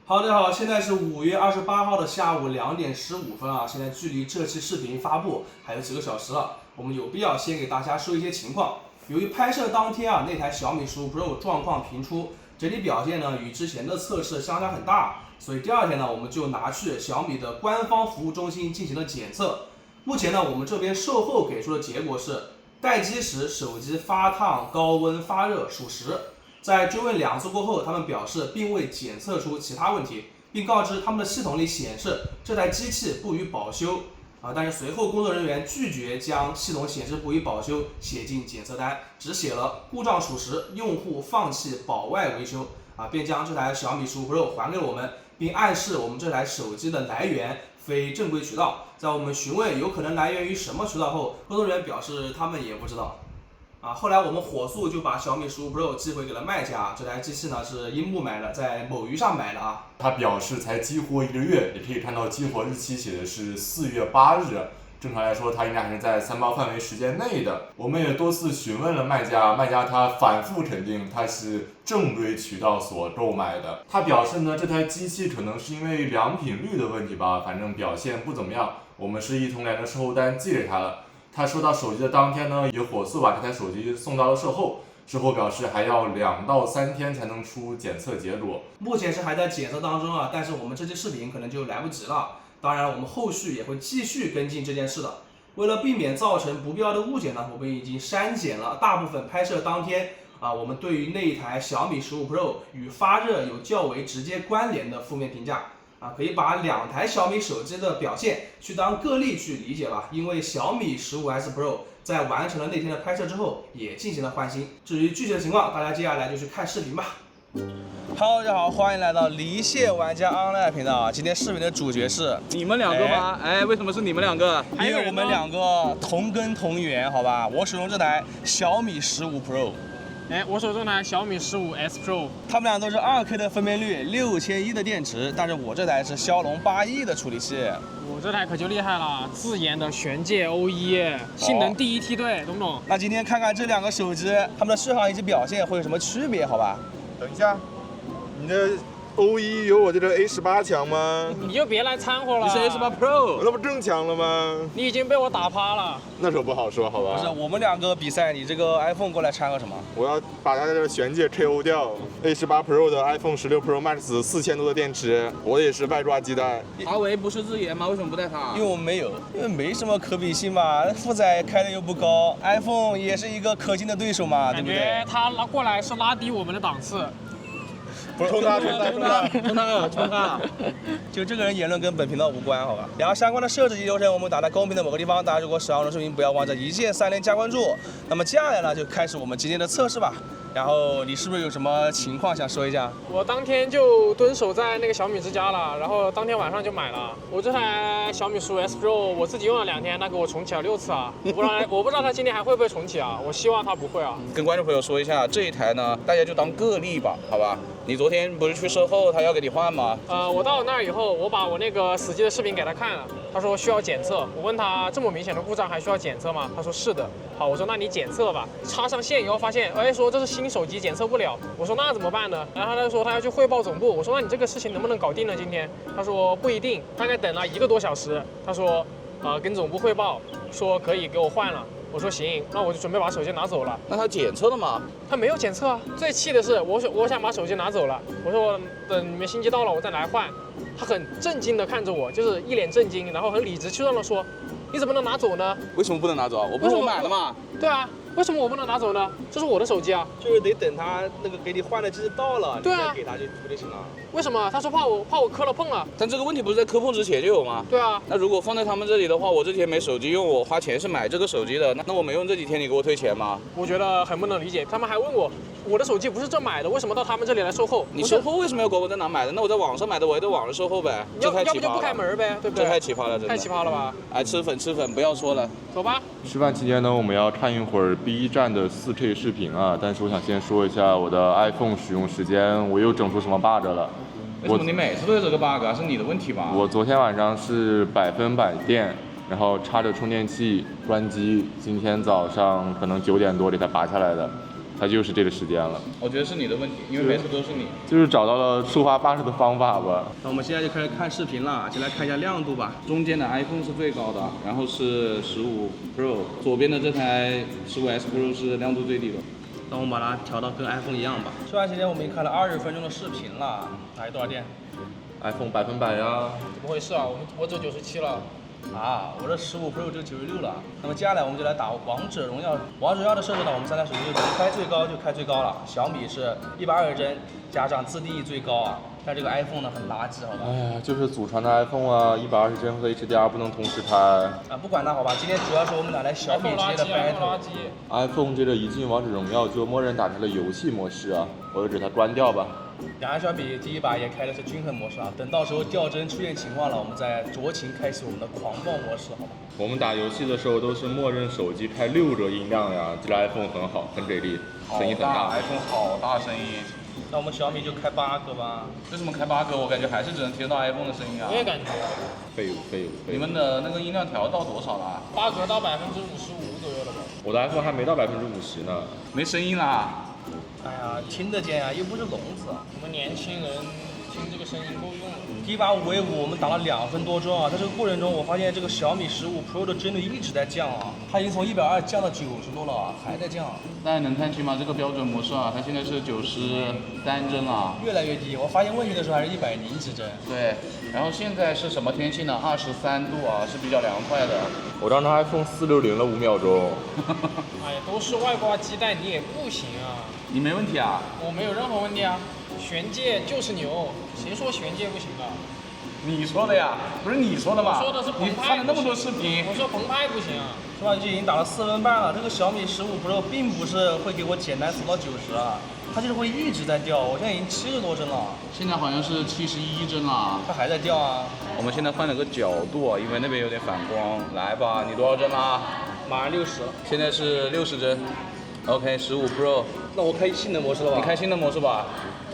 好，大家好，现在是5月28号的下午2点15分啊，现在距离这期视频发布还有几个小时了，我们有必要先给大家说一些情况。由于拍摄当天啊，那台小米15 Pro 状况频出，整体表现呢与之前的测试相差很大，所以第二天呢，我们就拿去小米的官方服务中心进行了检测。目前呢，我们这边售后给出的结果是，待机时手机发烫、高温发热属实。在追问2次过后，他们表示并未检测出其他问题，并告知他们的系统里显示这台机器不予保修。但是随后工作人员拒绝将系统显示不予保修写进检测单，只写了故障属实，用户放弃保外维修便将这台小米15 Pro 还给了我们，并暗示我们这台手机的来源非正规渠道。在我们询问有可能来源于什么渠道后，工作人员表示他们也不知道。后来我们火速就把小米15 Pro 寄回给了卖家，这台机器呢是樱木买的，在某鱼上买的啊。他表示才激活1个月，也可以看到激活日期写的是4月8日。正常来说，它应该还是在3包范围时间内的。我们也多次询问了卖家，他反复肯定它是正规渠道所购买的。他表示呢，这台机器可能是因为良品率的问题吧，反正表现不怎么样。我们是一同连着售后单寄给他了。他收到手机的当天呢，也火速把这台手机送到了售后。售后表示还要2到3天才能出检测结果，目前是还在检测当中啊，但是我们这期视频可能就来不及了。当然，我们后续也会继续跟进这件事的。为了避免造成不必要的误解呢，我们已经删减了大部分拍摄当天我们对于那一台小米15 Pro 与发热有较为直接关联的负面评价。可以把2台小米手机的表现去当个例去理解吧，因为小米15S Pro 在完成了那天的拍摄之后，也进行了换新。至于具体的情况，大家接下来就去看视频吧。Hello， 大家好，欢迎来到离线玩家 Online 频道。今天视频的主角是你们2个吗？为什么是你们2个？因为我们2个同根同源，好吧？我使用这台小米15 Pro。我手中台小米15S Pro，他们俩都是2K 的分辨率，6100的电池，但是我这台是骁龙8亿的处理器。我这台可就厉害了，自研的玄界 O1，性能第一梯队，懂不懂？那今天看看这2个手机，它们的续航以及表现会有什么区别，好吧？等一下，你的O1有我这个 A18强吗？你就别来掺和了。你是 A18 Pro， 那不正强了吗？你已经被我打趴了。那时候不好说，好吧？不是，我们2个比赛，你这个 iPhone 过来掺和什么？我要把它的玄界 KO 掉。A18 Pro 的 iPhone 16 Pro Max 4000多的电池，我也是外挂基带。华为不是自研吗？为什么不带它？因为我们没有，因为没什么可比性嘛，负载开的又不高 ，iPhone 也是一个可敬的对手嘛，对不对？感觉他过来是拉低我们的档次。不是冲他！就这个人言论跟本频道无关，好吧？然后相关的设置及流程我们打在公屏的某个地方，大家如果喜欢我的视频，不要忘记一键3连加关注。那么接下来呢，就开始我们今天的测试吧。然后你是不是有什么情况想说一下？我当天就蹲守在那个小米之家了，然后当天晚上就买了。我这台小米15S Pro 我自己用了2天，它给我重启了6次啊！我不知道它今天还会不会重启啊？我希望它不会啊。跟观众朋友说一下，这一台呢，大家就当个例吧，好吧？你昨天不是去售后，他要给你换吗？我到了那儿以后，我把我那个死机的视频给他看了，他说需要检测。我问他这么明显的故障还需要检测吗？他说是的。好，我说那你检测吧。插上线以后发现，说这是新手机检测不了。我说那怎么办呢？然后他就说他要去汇报总部。我说那你这个事情能不能搞定呢？今天？他说不一定，大概等了1个多小时。他说跟总部汇报，说可以给我换了。我说行，那我就准备把手机拿走了。那他检测了吗？他没有检测啊。最气的是，我想把手机拿走了。我说等你们新机到了我再来换。他很震惊的看着我，就是一脸震惊，然后很理直气壮的说：“你怎么能拿走呢？为什么不能拿走啊？我不是我买了吗？”对啊，为什么我不能拿走呢？这是我的手机啊。就是得等他那个给你换的机子到了，对啊，你再给他就行了。为什么？他说怕我磕了碰了。但这个问题不是在磕碰之前就有吗？对啊。那如果放在他们这里的话，我这几天没手机用，我花钱是买这个手机的，那我没用这几天，你给我退钱吗？我觉得很不能理解。他们还问我的手机不是这买的，为什么到他们这里来售后？你售后为什么要管我在哪买的？那我在网上买的，我也在网上售后呗。要不就不开门呗，对不对？这太奇葩了，真的。太奇葩了吧？吃粉，不要说了。走吧。吃饭期间呢，我们要看一会儿 B 站的4K 视频啊。但是我想先说一下我的 iPhone 使用时间，我又整出什么 bug 了？为什么你每次都有这个 bug 啊？是你的问题吧？我昨天晚上是100%电，然后插着充电器关机，今天早上可能9点多给它拔下来的。它就是这个时间了。我觉得是你的问题，因为每次都是你。就是找到了触发发射的方法吧。那我们现在就开始看视频了，先来看一下亮度吧。中间的 iPhone 是最高的，然后是15 Pro， 左边的这台15S Pro 是亮度最低的。那我们把它调到跟 iPhone 一样吧。这段时间我们已经看了20分钟的视频了，还有多少电？ iPhone 100%呀。怎么回事啊？我只有97了。啊，我这15 Pro 就96了。那么接下来我们就来打王者荣耀。王者荣耀的设置呢，我们3台手机就开最高就开最高了。小米是120帧，加上自定义最高啊。但这个 iPhone 呢很垃圾，好吧？哎呀，就是祖传的 iPhone 啊，120帧和 HDR 不能同时开。啊，不管它好吧，今天主要是我们俩来小米之间的 battle。iPhone 这个一进王者荣耀就默认打开了游戏模式啊，我就给它关掉吧。两台小米第一把也开的是均衡模式啊，等到时候掉帧出现情况了，我们再酌情开启我们的狂暴模式，好吧？我们打游戏的时候都是默认手机开6折音量呀，这台 iPhone 很好，很给力，声音很大。 ，iPhone 好大声音。那我们小米就开8个吧。为什么开8个？我感觉还是只能听到 iPhone 的声音啊。我也感觉。废物。你们的那个音量调到多少了8格到55%左右了吧？我的 iPhone 还没到50%呢。没声音啦。哎呀，听得见啊，又不是聋子。我们年轻人听这个声音够用了。第一把5v5我们打了2分多钟啊，在这个过程中我发现这个小米15 Pro 的帧率一直在降啊，它已经从120降到90多了啊，还在降，大家能看清吗？这个标准模式啊，它现在是93帧了。越来越低。我发现问题的时候还是100几帧。对，然后现在是什么天气呢？23度啊，是比较凉快的。我让它 iPhone 460了5秒钟。哎呀，都是外挂基带，你也不行啊。你没问题啊？我没有任何问题啊，玄界就是牛，谁说玄界不行的？你说的呀，不是你说的吧？我说的是你澎湃看了那么多视频，我说澎湃不行啊。是吧？就已经打了4分半了。这个小米15 Pro 并不是会给我简单锁到90啊，它就是会一直在掉。我现在已经70多帧了，现在好像是71帧了。它还在掉啊。我们现在换了个角度啊，因为那边有点反光。来吧，你多少帧啦？马上60了。现在是60帧。OK， 15 Pro。那我开性能模式了吧？你开新的模式吧。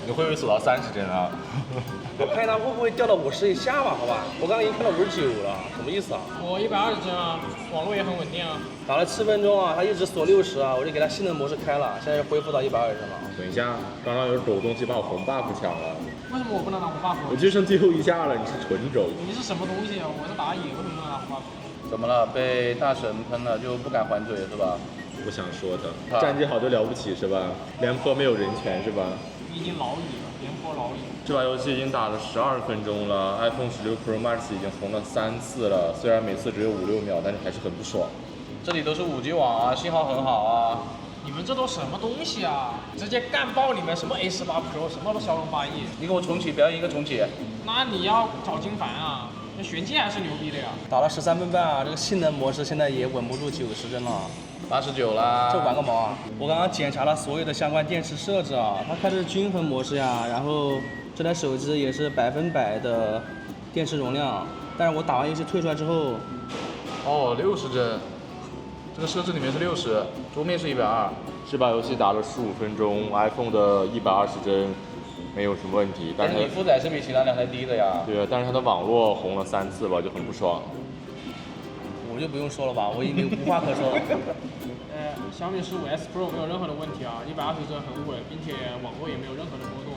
你会不会锁到30帧啊？我看它会不会掉到50以下吧？好吧，我刚刚已经看到59了，什么意思啊？我120帧啊，网络也很稳定啊。打了7分钟啊，它一直锁60啊，我就给它性能模式开了，现在是恢复到120帧了。等一下，刚刚有抖东西把我红 buff 抢了，为什么我不能拿红 buff？我就剩最后一下了，你是纯轴。你是什么东西啊？我是打野，为什么不能拿红 buff？怎么了？被大神喷了就不敢还嘴是吧？不想说的，战绩好就了不起是吧？廉颇没有人权是吧？已经老矣了，廉颇老矣。这把游戏已经打了12分钟了 ，iPhone 16 Pro Max 已经红了3次了，虽然每次只有5-6秒，但是还是很不爽。这里都是5G 网啊，信号很好啊。你们这都什么东西啊？直接干爆你们什么 A18 Pro， 什么骁龙8E。你给我重启，表演一个重启。那你要找金凡啊，那玄界还是牛逼的呀。打了13分半啊，这个性能模式现在也稳不住90帧了。89啦。这玩个毛啊！我刚刚检查了所有的相关电池设置啊，它开的是均衡模式呀，然后这台手机也是100%的电池容量，但是我打完游戏退出来之后，哦，60帧，这个设置里面是60，桌面是120。这把游戏打了15分钟 ，iPhone 的120帧没有什么问题，但是你负载是比其他两台低的呀。对，但是它的网络红了3次吧，就很不爽。我就不用说了吧，我已经无话可说了。小米15S Pro 没有任何的问题啊，120帧很稳，并且网络也没有任何的波动。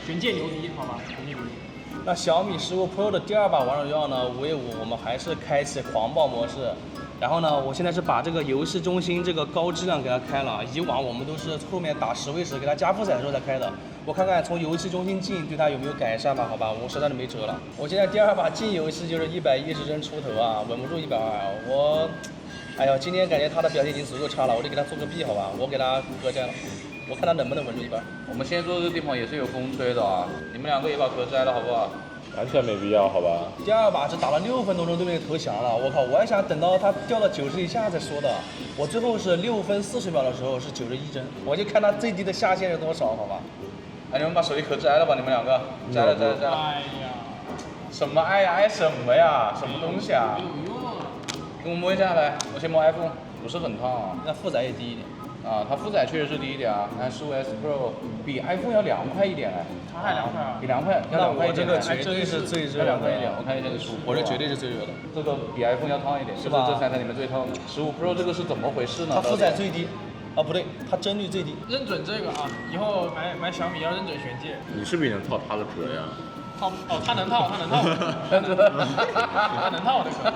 玄界牛逼，好吧，玄界牛逼。那小米15 Pro 的第2把王者荣耀呢，5v5我们还是开启狂暴模式。然后呢，我现在是把这个游戏中心这个高质量给它开了，以往我们都是后面打10v10给它加负载的时候才开的。我看看从游戏中心进对它有没有改善吧，好吧，我实在是没辙了。我现在第2把进游戏就是110帧出头啊，稳不住120。我，哎呦，今天感觉他的表现已经足够差了，我就给他做个弊，好吧，我给他隔摘了，我看他能不能稳住120。我们现在坐的这个地方也是有风吹的啊，你们2个也把壳摘了好不好？完全没必要，好吧？第2把是打了6分多钟都没有投降了，我靠！我还想等到他掉到90以下再说的。我最后是6分40秒的时候是91帧，我就看他最低的下限是多少，好吧？哎，你们把手机壳摘了吧，你们2个，摘了。哎呀，什么爱呀爱什么呀？什么东西啊？没有用啊。给我摸一下来，我先摸 iPhone，不是很烫啊。那负载也低一点。啊，它负载确实是低一点啊，但15S Pro 比 iPhone 要凉快一点哎。它还凉快啊？比凉快，要凉快一点。那我这个绝对是最热的，凉快一点，我看一下这15 Pro，我这绝对是最热的。这个比 iPhone 要烫一点，是吧？这3台里面最烫的。15 Pro 这个是怎么回事呢？它负载最低。啊，不对，它帧率最低。认准这个啊，以后买小米要认准玄界。你是不是也能套它的壳呀？套哦，它能套，它能套，它能套的壳。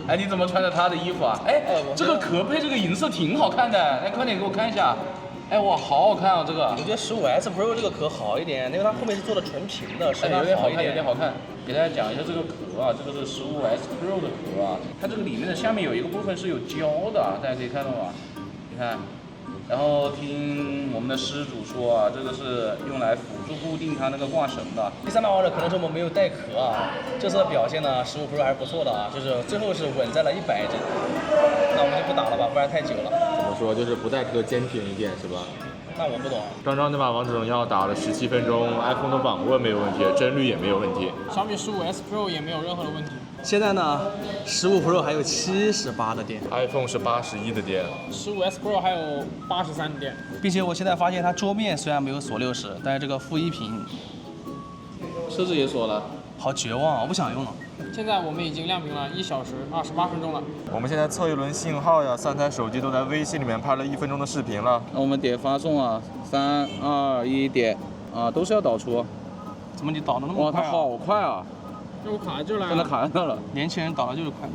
哎，你怎么穿着他的衣服啊？哎，这个壳配这个银色挺好看的，哎，快点给我看一下。哎，哇，好好看啊，这个。我觉得15S Pro 这个壳好一点，因为它后面是做的纯平的，哎，有点好看，有点好看。给大家讲一下这个壳啊，这个是15S Pro 的壳啊，它这个里面的下面有一个部分是有胶的，大家可以看到吗？你看。然后听我们的施主说啊，这个是用来辅助固定它那个挂绳的。第3代王者可能是我们没有带壳啊，这次的表现呢，15 Pro 还是不错的啊，就是最后是稳在了100帧。那我们就不打了吧，不然太久了。怎么说？就是不带壳坚挺一点是吧？那我不懂。张张那把王者荣耀打了17分钟 ，iPhone 的网络没有问题，帧率也没有问题。小米15S Pro 也没有任何的问题。现在呢，15 Pro 还有78的电 ，iPhone 是81的电。15S Pro 还有83的电。并且我现在发现它桌面虽然没有锁60，但是这个负1屏设置也锁了。好绝望啊！我不想用了。现在我们已经亮屏了1小时28分钟了。我们现在测一轮信号呀，3台手机都在微信里面拍了1分钟的视频了。那我们点发送啊，3、2、1点啊，都是要导出。怎么你导的那么哇，快、啊？它好快啊！那我卡在这了。真的卡在那了。年轻人导的就是快。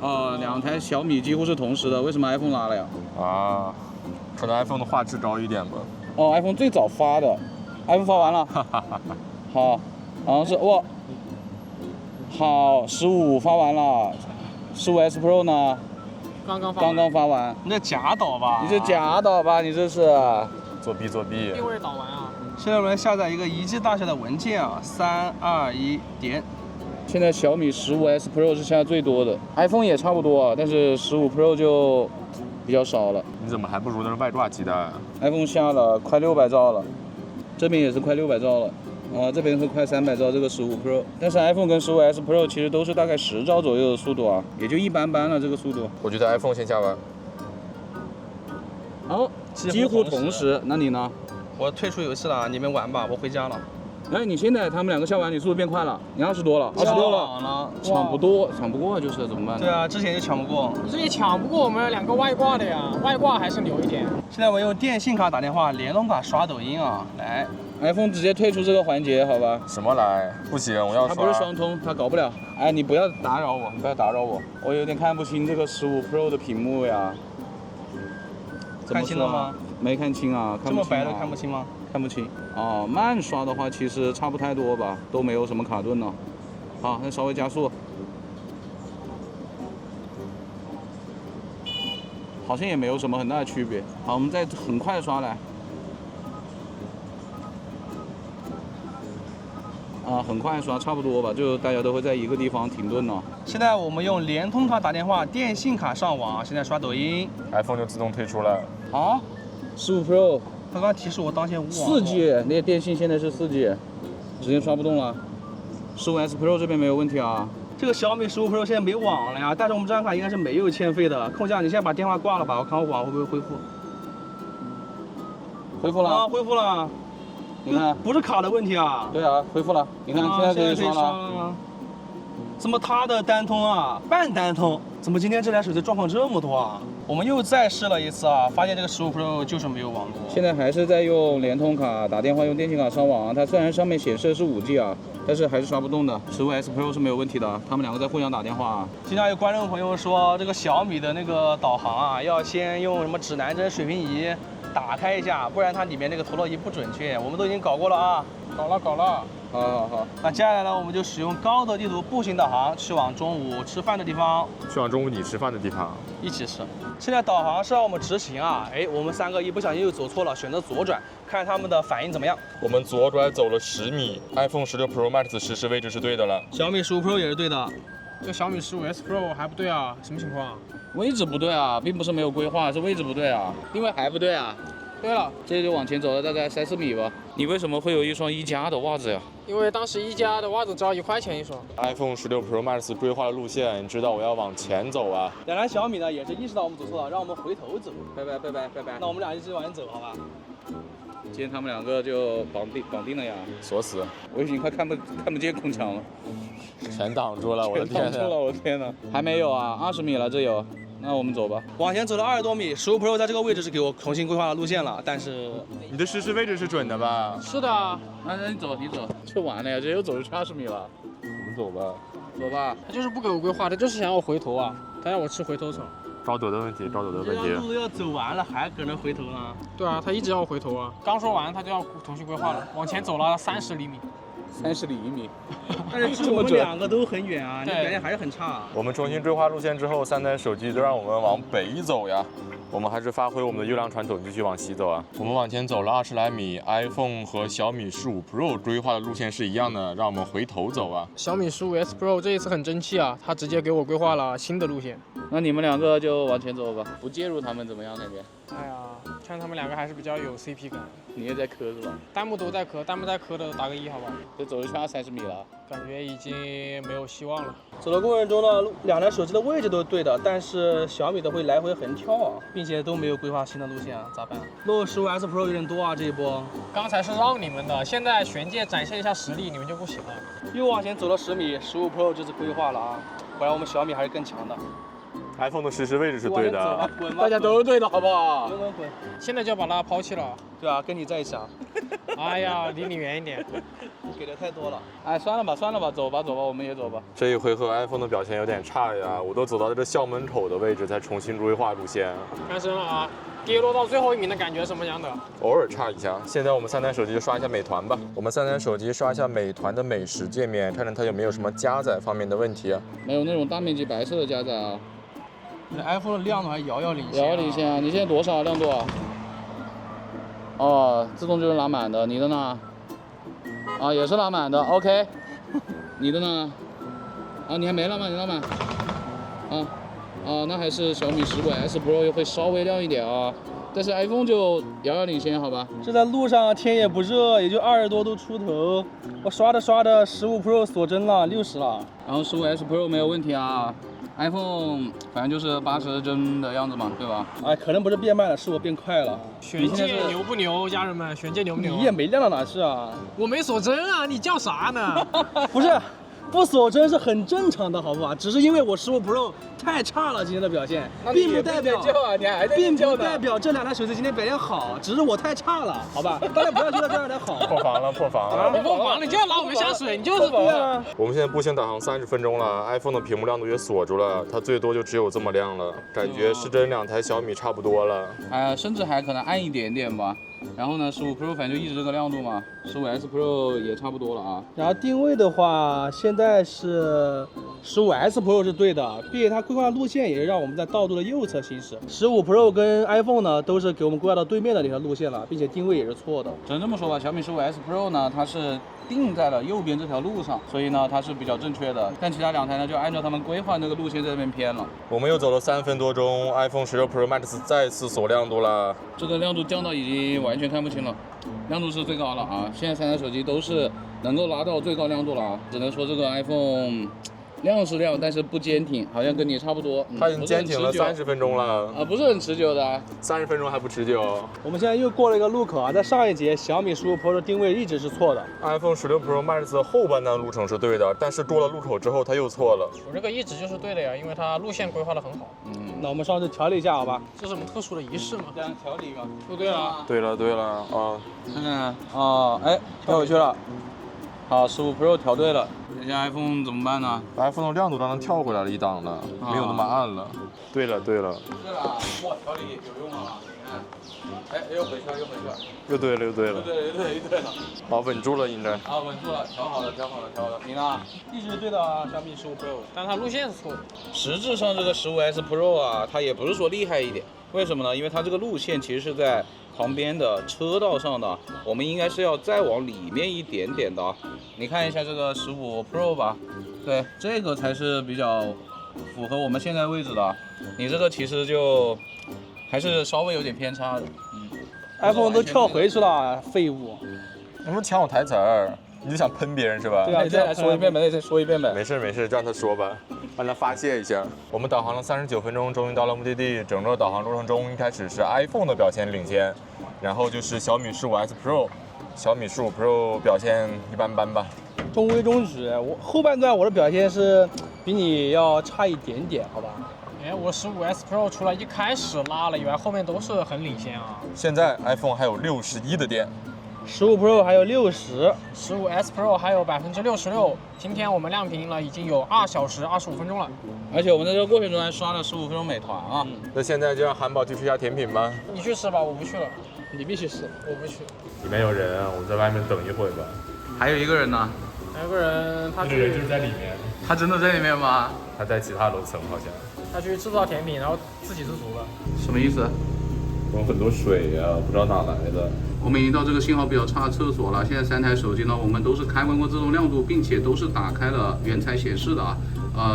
2台小米几乎是同时的，为什么 iPhone 拉了呀？啊，可能 iPhone 的画质高一点吧。哦 ，iPhone 最早发的，iPhone 发完了。好，好像是哇。好，15发完了，15S Pro 呢？刚刚发完。你这假导吧？你这假导吧？你这是？作弊作弊。定位导完啊。现在我们来下载一个1G 大小的文件啊，3、2、1点。现在小米15S Pro 是下最多的 ，iPhone 也差不多啊，但是15 Pro 就比较少了。你怎么还不如那是外挂机的 ？iPhone 下了快600兆了，这边也是快600兆了。这边是快300兆，这个15 Pro， 但是 iPhone 跟15S Pro 其实都是大概10兆左右的速度啊，也就一般般了这个速度。我觉得 iPhone 先下完。好，几乎同时。那你呢？我退出游戏了，你们玩吧，我回家了。哎，你现在他们2个下完，你速度变快了，你20多了，26了，抢不过就是怎么办？对啊，之前就抢不过。你这也抢不过我们2个外挂的呀，外挂还是牛一点。现在我用电信卡打电话，联通卡刷抖音啊，来。iPhone 直接退出这个环节，好吧？什么来？不行，我要刷。它不是双通，它搞不了。哎，你不要打扰我，你不要打扰我，我有点看不清这个15 Pro 的屏幕呀。看清了吗？没看清啊，看不清啊。这么白都看不清吗？看不清。哦，慢刷的话其实差不太多吧，都没有什么卡顿呢。好，那稍微加速。好像也没有什么很大的区别。好，我们再很快的刷来。很快刷，差不多吧，就大家都会在一个地方停顿了。现在我们用联通卡打电话，电信卡上网，现在刷抖音 ，iPhone 就自动退出了。啊，15 Pro， 他刚提示我当前无网。4G， 那电信现在是4G， 直接刷不动了。15S Pro 这边没有问题啊。这个小米15 Pro 现在没网了呀，但是我们这张卡应该是没有欠费的。空降，你现在把电话挂了吧，我看我网会不会恢复。恢复了啊，恢复了。你看，不是卡的问题啊。对啊，恢复了。你看，现在可以刷了。怎么它的单通啊，半单通？怎么今天这台手机状况这么多啊？我们又再试了一次啊，发现这个15 Pro 就是没有网络。现在还是在用联通卡打电话，用电信卡上网。它虽然上面显示的是5G 啊，但是还是刷不动的。15S Pro 是没有问题的，他们2个在互相打电话。经常有观众朋友说，这个小米的那个导航啊，要先用什么指南针、水平仪打开一下，不然它里面那个陀螺仪不准确。我们都已经搞过了啊，搞了。好。那接下来呢，我们就使用高德地图步行导航，去往中午吃饭的地方。去往中午你吃饭的地方。一起吃。现在导航是让我们直行啊，我们3个一不小心又走错了，选择左转，看他们的反应怎么样。我们左转走了10米 ，iPhone 16 Pro Max 实时位置是对的了。小米15 Pro 也是对的。这小米15S Pro 还不对啊？什么情况？位置不对啊，并不是没有规划，是位置不对啊，定位还不对啊。对了，这就往前走了大概3-4米吧。你为什么会有一双1加的袜子呀？因为当时1加的袜子只要1块钱一双。iPhone 16 Pro Max 规划的路线，你知道我要往前走啊。2台小米呢也是意识到我们走错了，让我们回头走。拜拜。那我们俩一起往前走，好吧？今天他们2个就绑定了呀，锁死。我已经快看不见空墙了，全挡住了，我的天！挡住了，我的天哪！还没有啊，20米了，这有。那我们走吧。往前走了20多米，15 Pro 在这个位置是给我重新规划了路线了，但是你的实时位置是准的吧？是的啊，那你走，就完了呀，这又走出去20米了。我们走吧，走吧。他就是不给我规划，他就是想要我回头啊，他让我吃回头草。招走的问题，招走的问题。路都要走完了，还搁那回头呢？对啊，他一直要我回头啊，刚说完他就要重新规划了，往前走了30厘米。30厘米，但是我们两个都很远啊，你对表现还是很差啊。我们重新规划路线之后，3台手机都让我们往北走呀。我们还是发挥我们的优良传统，继续往西走啊。我们往前走了20来米，iPhone 和小米15 Pro 规划的路线是一样的，让我们回头走啊。小米15S Pro 这一次很争气啊，他直接给我规划了新的路线。那你们两个就往前走吧，不介入他们怎么样？感觉哎呀，看他们两个还是比较有 CP 感。你也在磕是吧？弹幕都在磕，弹幕在磕的打个1好吧？这走出去30米了。感觉已经没有希望了。走的过程中呢，两台手机的位置都是对的，但是小米的会来回横跳啊，并且都没有规划新的路线啊，咋办？漏15S Pro 有点多啊，这一波。刚才是让你们的，现在玄界展现一下实力，你们就不行了。又往前走了10米，15 Pro 这次规划了啊，果然我们小米还是更强的。iPhone 的实时位置是对的，大家都是对的，好不好？滚滚滚！现在就要把它抛弃了。对啊，跟你在一起啊。哎呀，离你远一点。给的太多了。哎，算了吧，走吧，我们也走吧。这一回合 iPhone 的表现有点差呀，我都走到这校门口的位置才重新规划路线，看深了啊，跌落到最后1名的感觉什么样的？偶尔差一下。现在我们3台手机就刷一下美团吧。我们3台手机刷一下美团的美食界面，看看它有没有什么加载方面的问题啊。没有那种大面积白色的加载啊。你 iPhone 的亮度还遥遥领先。遥遥领先啊！你现在多少亮度啊？哦，自动就是拉满的，你的呢？啊，也是拉满的 ，OK。你的呢？啊，你还没拉满，你拉满。那还是小米15S Pro 又会稍微亮一点啊，但是 iPhone 就遥遥领先，好吧？这在路上天也不热，也就20多度出头，我刷着15 Pro 锁帧了60了。然后15S Pro 没有问题啊。iPhone 反正就是80帧的样子嘛，对吧？哎，可能不是变慢了，是我变快了。玄界牛不牛，家人们？玄界牛不牛？你也没亮到哪去啊？我没锁帧啊，你叫啥呢？不是，不锁帧是很正常的，好不好？只是因为我15 Pro 太差了，今天的表现，并不代表并不代表这2台手机今天表现好，只是我太差了，好吧？大家不要觉得这2台好。破防了，破防了！你不防，你就要拿我们下水，你就是对啊。我们现在步行导航30分钟了 ，iPhone 的屏幕亮度也锁住了，它最多就只有这么亮了，感觉是跟2台小米差不多了。甚至还可能暗一点点吧。然后呢，15 Pro 反正就一直这个亮度嘛，15S Pro 也差不多了啊。然后定位的话，现在是15S Pro 是对的，并且它规划的路线也是让我们在道路的右侧行驶。15 Pro 跟 iPhone 呢都是给我们规划到对面的那条路线了，并且定位也是错的。只能这么说吧，小米15S Pro 呢，它是定在了右边这条路上，所以呢它是比较正确的。但其他2台呢就按照他们规划那个路线在这边偏了。我们又走了3分多钟 ，iPhone 16 Pro Max 再次锁亮度了。这个亮度降到已经完全看不清了，亮度是最高了啊！现在3台手机都是能够拿到最高亮度了啊，只能说这个 iPhone 亮是亮，但是不坚挺，好像跟你差不多。它已经坚挺了30分钟了啊，不是很持久的。30分钟还不持久。我们现在又过了一个路口啊，在上一节小米15 Pro 的定位一直是错的。iPhone 16 Pro Max 后半段路程是对的，但是过了路口之后它又错了。我这个一直就是对的呀，因为它路线规划的很好。那我们上次调理一下，好吧？这是什么特殊的仪式吗？这样调理嘛，对不对啊？对了啊！看看啊，哎，调回去了。好，15 Pro 调对了，现在 iPhone 怎么办呢 ？iPhone 的亮度让它跳回来了一档了，没有那么暗了。对了，对了啊，哇，调理有用啊！你看，哎，又回去了。又对了。又对了。好，稳住了应该。啊，稳住了，调好了。你呢？一直对的啊，小米15 Pro，但是它路线是错的。实质上这个15S Pro 啊，它也不是说厉害一点，为什么呢？因为它这个路线其实是在旁边的车道上的，我们应该是要再往里面一点点的。你看一下这个15 Pro 吧，对，这个才是比较符合我们现在位置的。你这个其实就还是稍微有点偏差的。iPhone 都跳回去了，废物！你们抢我台词儿，你就想喷别人是吧？对啊，再来说一遍呗，再说一遍呗。没事，让他说吧，让他发泄一下。我们导航了39分钟，终于到了目的地。整个导航过程中，一开始是 iPhone 的表现领先，然后就是小米15S Pro，小米15 Pro 表现一般般吧。中规中矩，我后半段我的表现是比你要差一点点，好吧？哎，我15S Pro 除了一开始拉了以外，后面都是很领先啊。现在 iPhone 还有61的电。15 Pro 还有60。15S Pro 还有66%。今天我们亮屏了，已经有2小时25分钟了。而且我们在这个过程中还刷了15分钟美团啊。那现在就让韩宝去吃下甜品吧。你去吃吧，我不去了。你必须吃。我不去。里面有人，我们在外面等一会儿吧。还有一个人呢？还有个人，他那个人就是在里面，他真的在里面吗？他在其他楼层好像。他去制造甜品，然后自给自足了。什么意思？有很多水呀、不知道哪来的。我们已经到这个信号比较差的厕所了。现在3台手机呢，我们都是开关过自动亮度，并且都是打开了原彩显示的啊。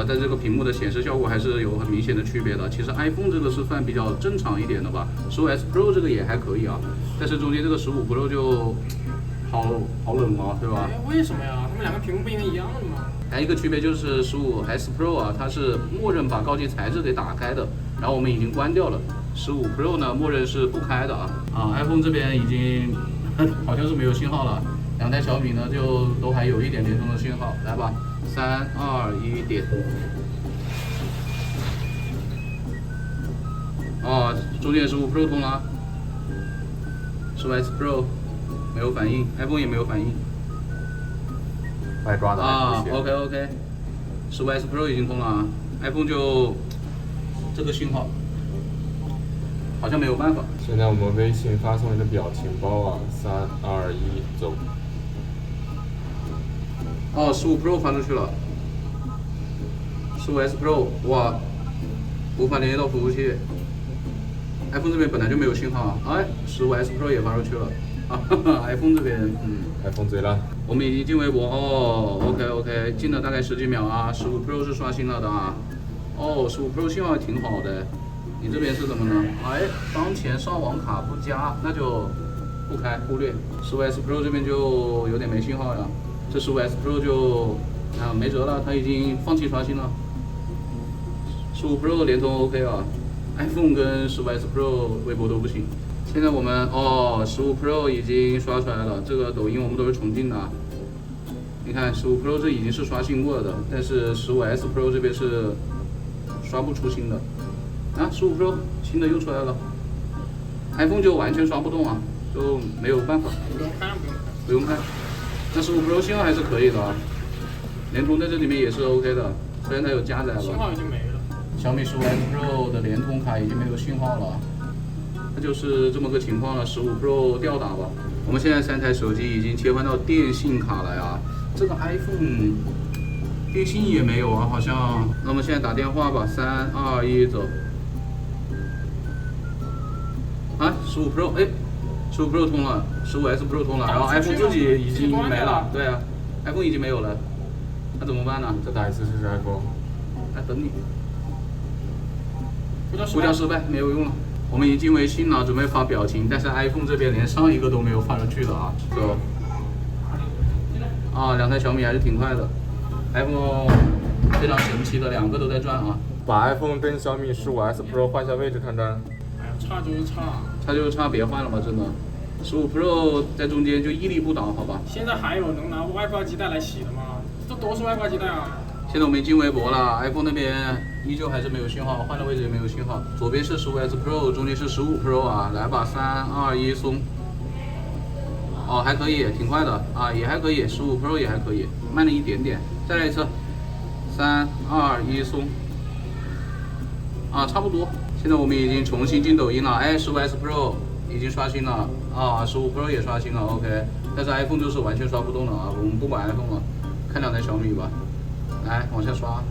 在这个屏幕的显示效果还是有很明显的区别的。其实 iPhone 这个是算比较正常一点的吧，15S Pro 这个也还可以啊，但是中间这个15 Pro 就好冷啊，对吧？哎，为什么呀？他们两个屏幕不应该一样的吗？还有一个区别就是15S Pro 啊，它是默认把高级材质给打开的，然后我们已经关掉了。15 Pro 呢，默认是不开的啊。iPhone 这边已经好像是没有信号了，两台小米呢就都还有一点联通的信号。来吧，3、2、1点。哦，中间15 Pro 通了，15S Pro 没有反应 ，iPhone 也没有反应。外抓的啊 ，OK， 15S Pro 已经通了啊 ，iPhone 就这个信号好像没有办法。现在我们微信发送一个表情包啊，3、2、1，走。哦，15 Pro 发出去了，15S Pro 哇，无法联系到服务器。iPhone 这边本来就没有信号啊，哎，15S Pro 也发出去了啊，iPhone 这边iPhone 最烂。我们已经进微博哦 ，OK， 进了大概10几秒啊，15 Pro 是刷新了的啊，哦，15 Pro 信号还挺好的，你这边是怎么呢？哎，当前上网卡不佳，那就不开忽略。15S Pro 这边就有点没信号呀，这15S Pro 就没辙了，它已经放弃刷新了。15 Pro 联通 OK 啊 ，iPhone 跟15S Pro 微博都不行。现在我们15 Pro 已经刷出来了，这个抖音我们都是重进的。你看15 Pro 这已经是刷新过的，但是15S Pro 这边是刷不出新的。啊，15 Pro 新的又出来了 ，iPhone 就完全刷不动啊，就没有办法。不用看，不用看。那15 Pro 信号还是可以的啊，联通在这里面也是 OK 的，虽然它有加载了。信号已经没了。小米15S Pro 的联通卡已经没有信号了。那就是这么个情况了，15 Pro 吊打吧。我们现在3台手机已经切换到电信卡了呀，这个 iPhone 电信也没有啊，好像。那我们现在打电话吧，3、2、1，走。啊，15 Pro， 哎，15 Pro 通了，15S Pro 通了，然后 iPhone 自己已经没了，对啊 ，iPhone 已经没有了，那怎么办呢？再打一次试试 iPhone。等你。呼叫失败，没有用了。我们已经进微信了，准备发表情，但是 iPhone 这边连上一个都没有发出去的啊。走。啊，两台小米还是挺快的 ，iPhone 非常神奇的，两个都在转啊。把 iPhone 跟小米15S Pro 换一下位置看看。哎呀，差就是差。差就是差，别换了吧，真的。15 Pro 在中间就屹立不倒，好吧。现在还有能拿外挂基带来洗的吗？这都是外挂基带啊。现在我们进微博了 ，iPhone 那边依旧还是没有信号，换的位置也没有信号。左边是15S Pro， 中间是15 Pro 啊，来吧，3、2、1，松。哦，还可以，挺快的啊，也还可以，15 Pro 也还可以，慢了一点点。再来一次，3、2、1，松。啊，差不多。现在我们已经重新进抖音了，哎，15S Pro 已经刷新了啊，15 Pro 也刷新了 ，OK。但是 iPhone 就是完全刷不动了啊，我们不管 iPhone 了，看两台小米吧。来往下刷，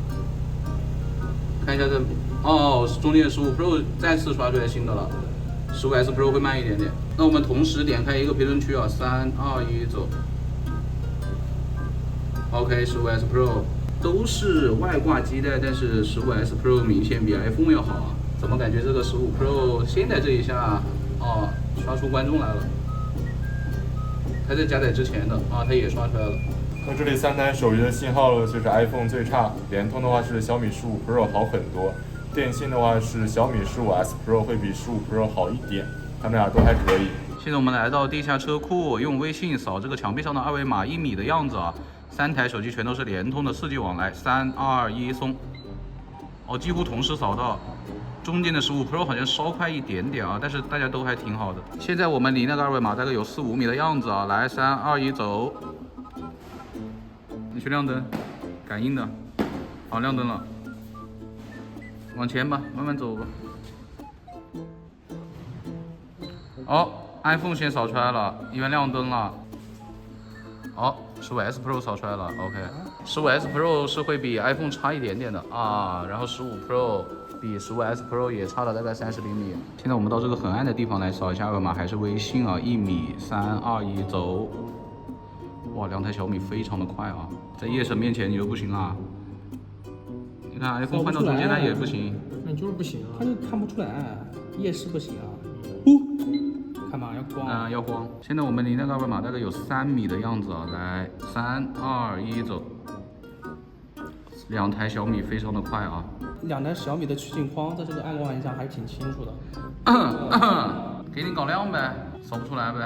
看一下这，中间15 Pro 再次刷出来新的了，15S Pro 会慢一点点。那我们同时点开一个评论区啊，3、2、1，走。OK， 15S Pro 都是外挂基带，但是15S Pro 明显比 iPhone 要好啊。怎么感觉这个15 Pro 现在这一下刷出观众来了？它在加载之前的啊，它也刷出来了。那这里3台手机的信号就是 iPhone 最差，联通的话是小米15 Pro 好很多，电信的话是小米15S Pro 会比15 Pro 好一点，他们俩都还可以。现在我们来到地下车库，用微信扫这个墙壁上的二维码，1米的样子啊。3台手机全都是联通的4G 往来，3、2、1，松。哦，几乎同时扫到。中间的15 Pro 好像稍快一点点啊，但是大家都还挺好的。现在我们离那个二维码大概有4、5米的样子啊，来3、2、1走。你去亮灯，感应的，好亮灯了，往前吧，慢慢走吧。哦 ，iPhone 先扫出来了，因为亮灯了。哦，15S Pro 扫出来了 ，OK。15S Pro 是会比 iPhone 差一点点的啊，然后15 Pro 比15S Pro 也差了大概30厘米。现在我们到这个很暗的地方来扫一下二维码，还是微信啊，1米3、2、1走。哇，2台小米非常的快啊，在夜神面前你就不行啦。你看 iPhone 换到中间它也不行，那就是不行啊它。就看不出来，夜视不行啊。看嘛，要光。要光。现在我们离那个二维码大概有3米的样子啊，来3、2、1走。2台小米非常的快啊。2台小米的取景框在这个暗光环境下还是挺清楚的。给你搞亮呗，扫不出来呗。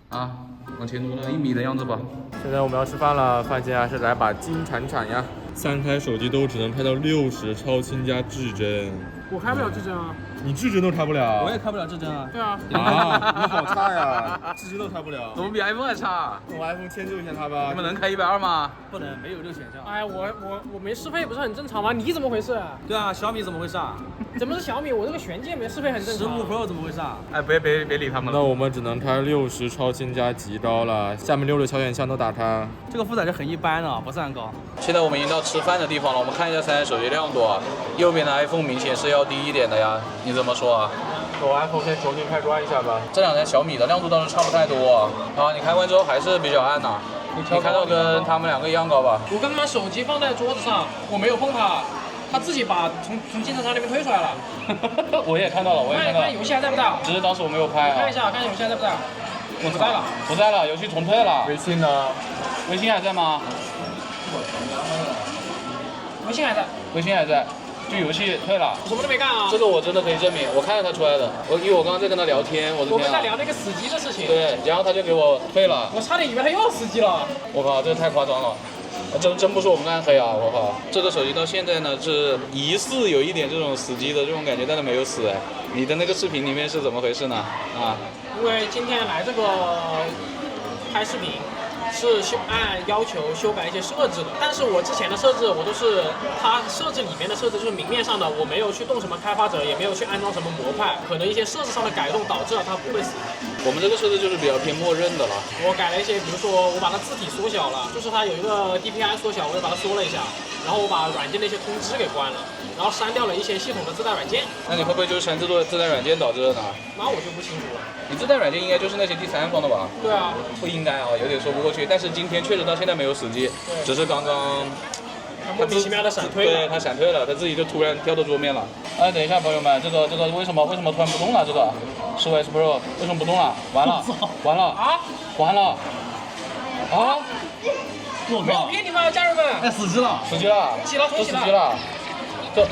啊，往前挪了1米的样子吧。现在我们要吃饭了，饭前还是来把金铲铲呀。3台手机都只能拍到60超清加至真，我开不了至真啊。你至真都开不了。我也开不了至真啊。对啊。啊，你好差呀，至真都开不了。怎么比 iPhone 还差？用 iPhone 迁就一下它吧。你们能开120吗？不能，没有这个选项。哎，我没适配不是很正常吗？你怎么回事？对啊，小米怎么回事啊怎么是小米？我这个玄机也没适配很正常。？15 Pro 怎么回事啊？哎，别理他们了。那我们只能开60超清加极高了，下面6的小选项都打开。这个负载就很一般了，不是很高。现在我们已经到吃饭的地方了，我们看一下3台手机亮度啊，右边的 iPhone 明显是要低一点的呀，你怎么说啊？我 iPhone 先重新开关一下吧。这2台小米的亮度倒是差不太多啊，你开关之后还是比较暗呐、你开到跟他们2个一样高吧？我刚刚手机放在桌子上，我没有碰它，它自己把从金城山那边推出来了。我也看到了，我也看到了，看游戏还在不在？只是当时我没有拍啊。看一下游戏还在不在？我不在了。不在了，游戏重退了。微信呢？微信还在吗？微信还在，微信还在，就游戏退了。我什么都没干啊。这个我真的可以证明，我看到他出来的。因为我刚刚在跟他聊天，我的我们在天啊！聊那个死机的事情。对，然后他就给我退了。我差点以为他又要死机了。我靠，这太夸张了。真不是我们暗黑啊！我靠，这个手机到现在呢是疑似有一点这种死机的这种感觉，但是没有死哎。你的那个视频里面是怎么回事呢？啊？因为今天来这个拍视频是按要求修改一些设置的，但是我之前的设置我都是它设置里面的设置，就是明面上的，我没有去动什么开发者，也没有去安装什么模块，可能一些设置上的改动导致了它不会死。我们这个设置就是比较偏默认的了。我改了一些，比如说我把它字体缩小了，就是它有一个 DPI 缩小，我就把它缩了一下，然后我把软件的一些通知给关了，然后删掉了一些系统的自带软件。那你会不会就是删自带软件导致的呢？那我就不清楚了。你自带软件应该就是那些第三方的吧？对啊，不应该啊，有点说不过去。但是今天确实到现在没有死机，只是刚刚莫名其妙的闪退对了。他闪退了，他自己就突然跳到桌面了。哎，等一下，朋友们，这个为什么突然不动了？这个15S Pro 为什么不动了？完了啊！完了啊！没有骗你们，家人们！哎，死机了！死机了！重启了！这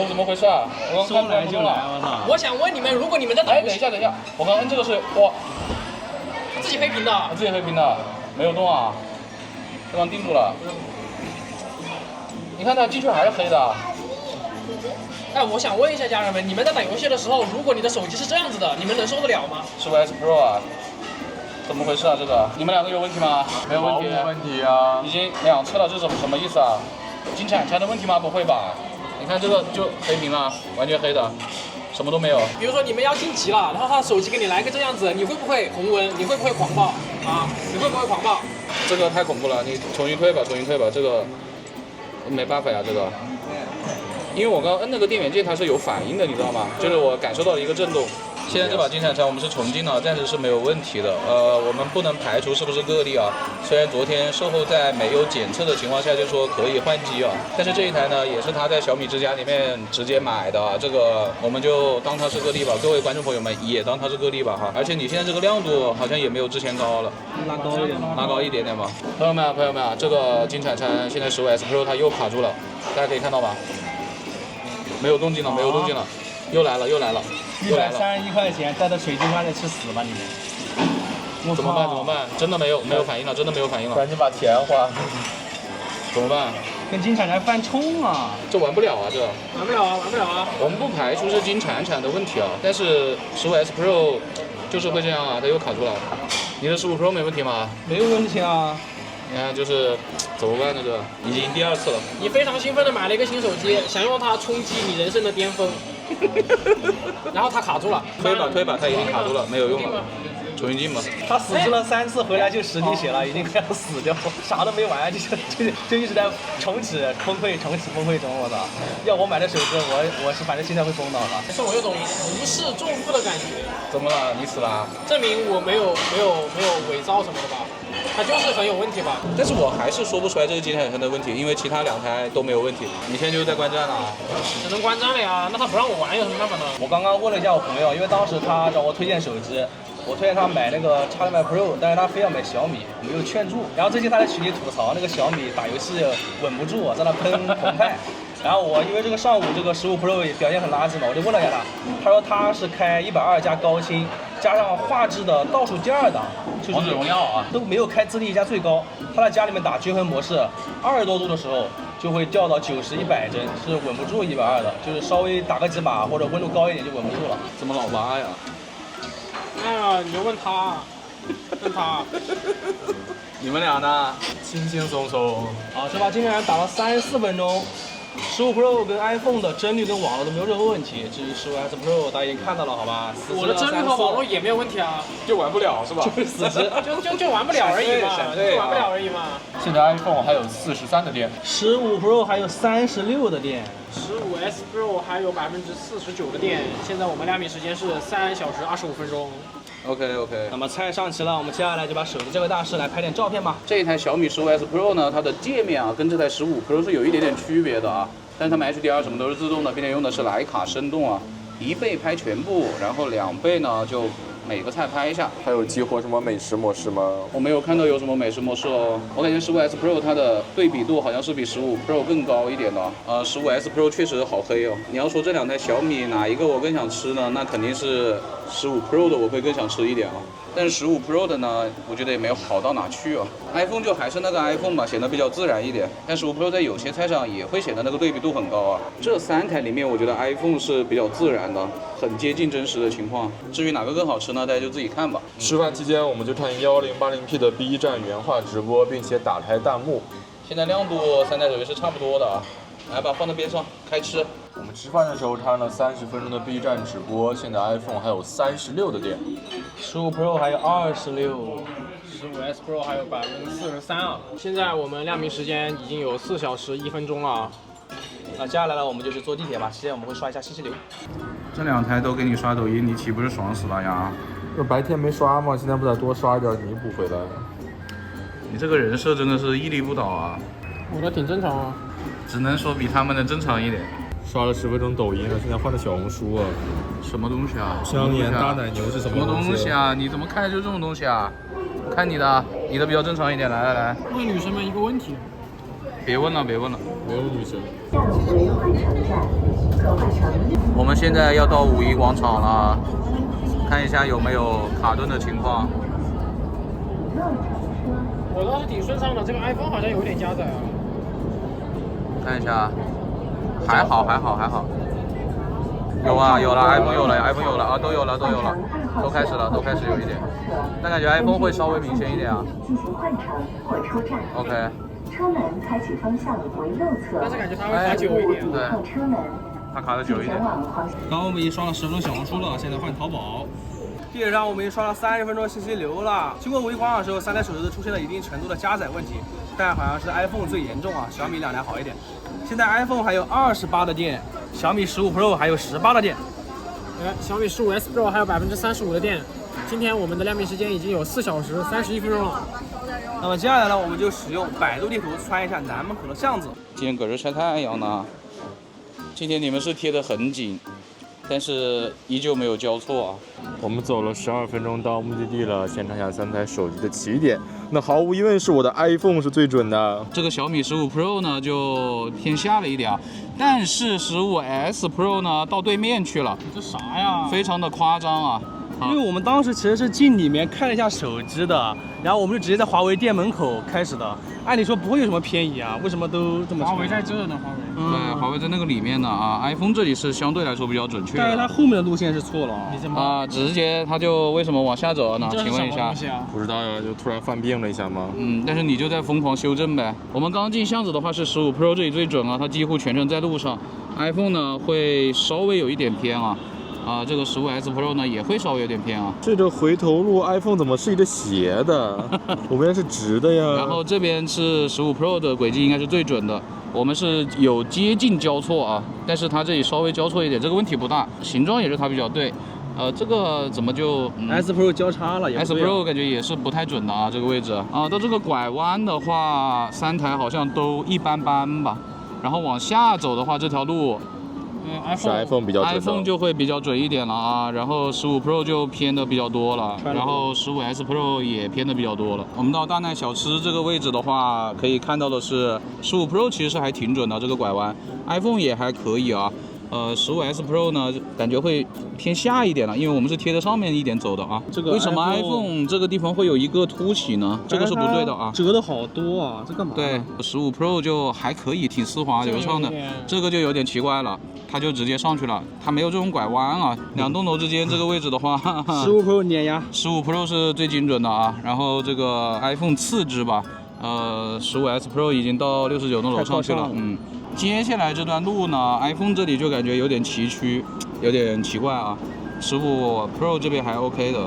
怎么回事啊？我刚说来就来，我操！我想问你们，如果你们在打哎，游戏，等一下，我刚摁这个是哇，自己黑屏的我，自己黑屏的，没有动啊，刚刚定住了。你看它进去还是黑的。哎，我想问一下家人们，你们在打游戏的时候，如果你的手机是这样子的，你们能受得了吗15S Pro 啊，怎么回事啊？这个你们2个有问题吗？没有问题。没问题啊。已经2次了，这是什么意思啊？金铲的问题吗？不会吧？你看这个就黑屏了，完全黑的，什么都没有。比如说你们要晋级了，然后他手机给你来个这样子，你会不会红温？你会不会狂暴啊？你会不会狂暴？这个太恐怖了，你重新退吧，这个没办法呀，这个。因为我刚刚摁那个电源键，它是有反应的，你知道吗？就是我感受到了一个震动。现在这把金铲我们是重进了，暂时是没有问题的。我们不能排除是不是个例啊。虽然昨天售后在没有检测的情况下就说可以换机啊，但是这一台呢也是他在小米之家里面直接买的啊，这个我们就当它是个例吧。各位观众朋友们也当它是个例吧哈。而且你现在这个亮度好像也没有之前高了，拉高一点，拉高一点点吧。朋友们啊，这个金铲现在15S Pro 它又卡住了，大家可以看到吧？没有动静了，又来了。131块钱带着水晶花再去死吧你们！怎么办？真的没有反应了，赶紧把钱花。怎么办？跟金铲铲犯冲啊！这玩不了啊，这玩不了啊，玩不了啊。我们不排除是金铲铲的问题啊，但是15S Pro 就是会这样啊，它又卡住了。你的15 Pro 没问题吗？没有问题啊。你看就是怎么办呢？这已经第2次了。你非常兴奋的买了一个新手机，想用它冲击你人生的巅峰，然后它卡住了。推吧，它已经卡住了，没有用了。重新进吧。他死机了3次，回来就实滴血了，已经快要死掉，啥都没玩，就一直在重启崩溃中，我操！要我买的手机，我是反正现在会崩倒了。是我有种如释重负的感觉。怎么了？你死了？证明我没有伪造什么的吧？它就是很有问题吧？但是我还是说不出来这个金铲铲的问题，因为其他2台都没有问题。你现在就是在观战了啊？只能观战了呀，那他不让我玩有什么办法呢？我刚刚问了一下我朋友，因为当时他找我推荐手机。我推荐他买那个X6 Pro， 但是他非要买小米，我没有劝住。然后最近他在群里吐槽那个小米打游戏稳不住，在那喷澎湃。然后我因为这个上午这个15 Pro 也表现很垃圾嘛，我就问了一下他说他是开120加高清，加上画质的倒数第2档，就是王者荣耀啊，都没有开自立加最高。他在家里面打均衡模式，20多度的时候就会掉到90、100帧，是稳不住120的，就是稍微打个几把或者温度高一点就稳不住了。怎么老挖呀？哎呀，你就问他，问他。你们俩呢？轻轻松松。好，这把今天打了34分钟。15 Pro 跟 iPhone 的帧率跟网络都没有任何问题，至于15S Pro 大家已经看到了，好吧？我的帧率和网络也没有问题啊，就玩不了是吧？就是死机，就玩不了而已嘛，就玩不了而已嘛。现在 iPhone 还有43的电，15 Pro 还有36的电，15S Pro 还有49%的电。现在我们亮屏时间是3小时25分钟。OK。那么菜上齐了，我们接下来就把手机交给大师来拍点照片吧。这一台小米15S Pro 呢，它的界面啊跟这台15 Pro 是有一点点区别的啊，但是它们 HDR 什么都是自动的，并且用的是徕卡生动啊，1倍拍全部，然后2倍呢就每个菜拍一下。还有激活什么美食模式吗？我没有看到有什么美食模式哦。我感觉15S Pro 它的对比度好像是比15 Pro 更高一点的。15S Pro 确实好黑哦。你要说这2台小米哪一个我更想吃呢？那肯定是15 Pro 的我会更想吃一点啊。但是15 Pro 的呢，我觉得也没有好到哪去啊。iPhone 就还是那个 iPhone 吧，显得比较自然一点。但15 Pro 在有些菜上也会显得那个对比度很高啊。这3台里面，我觉得 iPhone 是比较自然的，很接近真实的情况。至于哪个更好吃呢？大家就自己看吧。吃饭期间，我们就看 1080P 的 B 站原画直播，并且打开弹幕。现在亮度3台手机是差不多的啊。来吧，放在边上，开吃。我们吃饭的时候看了30分钟的 B 站直播，现在 iPhone 还有36的电，15 Pro 还有26，15S Pro 还有43%啊。现在我们亮屏时间已经有4小时1分钟了。那接下来呢，我们就去坐地铁吧。期间我们会刷一下信息流。这2台都给你刷抖音，你岂不是爽死了呀？这白天没刷吗？现在不得多刷一点弥补回来？你这个人设真的是屹立不倒啊！我的挺正常啊。只能说比他们的正常一点。刷了10分钟抖音了，现在换了小红书啊。什么东西啊？香烟大奶牛是什么东西啊？你怎么看的就这种东西啊？我看你的比较正常一点。来。问女生们一个问题。别问了。没有女生。我们现在要到5一广场了，看一下有没有卡顿的情况。我倒是挺顺畅的，这个 iPhone 好像有点加载啊。看一下，还好。有了 iPhone 有了啊，都有了，都开始有一点，但感觉 iPhone 会稍微明显一点啊。OK。车门采取方向为右侧，但是感觉它会卡久一点。对，它卡的久一点。刚刚我们已经刷了10分钟小红书了，现在换淘宝。地铁上我们已经刷了30分钟信息流了。经过5一广场的时候，3台手机都出现了一定程度的加载问题，但好像是 iPhone 最严重啊，小米2台好一点。现在 iPhone 还有28的电，小米15 Pro 还有18的电。小米15S Pro 还有35%的电。今天我们的亮屏时间已经有4小时31分钟了。那么接下来呢，我们就使用百度地图穿一下南门口的巷子。今天搁这晒太阳呢。今天你们是贴得很紧，但是依旧没有交错啊。我们走了12分钟到目的地了，先看一下3台手机的起点。那毫无疑问是我的 iPhone 是最准的。这个小米15 Pro 呢就偏下了一点啊，但是15S Pro 呢到对面去了。这啥呀？非常的夸张啊！因为我们当时其实是进里面看了一下手机的，然后我们就直接在华为店门口开始的。按理说不会有什么偏移啊，为什么都这么长？华为在这呢，华为。对，华为在那个里面呢啊，iPhone 这里是相对来说比较准确的。但是它后面的路线是错了啊，直接它就为什么往下走呢？请问一下。不知道呀，就突然犯病了一下吗？但是你就在疯狂修正呗。我们刚进巷子的话是15 Pro 这里最准啊，它几乎全程在路上。iPhone 呢会稍微有一点偏啊。这个15S Pro 呢也会稍微有点偏啊。这个回头路 iPhone 怎么是一个斜的？我边是直的呀。然后这边是15 Pro 的轨迹应该是最准的，我们是有接近交错啊，但是它这里稍微交错一点，这个问题不大，形状也是它比较对。这个怎么就S Pro 交叉了？S Pro 感觉也是不太准的啊，这个位置啊。到这个拐弯的话，3台好像都一般般吧。然后往下走的话，这条路。是 iPhone 比较准，iPhone 就会比较准一点了啊，然后15 Pro 就偏的比较多了，然后15S Pro 也偏的比较多了。我们到大奈小吃这个位置的话，可以看到的是15 Pro 其实还挺准的，这个拐弯 ，iPhone 也还可以啊。15S Pro 呢，感觉会偏下一点了，因为我们是贴着上面一点走的啊。这个为什么 iPhone 这个地方会有一个凸起呢？这个是不对的啊。折的好多啊，这干嘛？对，15 Pro 就还可以，挺丝滑流畅的。这个就有点奇怪了，它就直接上去了，它没有这种拐弯啊。两栋楼之间这个位置的话，15 Pro 碾压，15 Pro 是最精准的啊。然后这个 iPhone 次之吧，15S Pro 已经到69栋楼上去了，接下来这段路呢 ，iPhone 这里就感觉有点崎岖，有点奇怪啊。15 Pro 这边还 OK 的，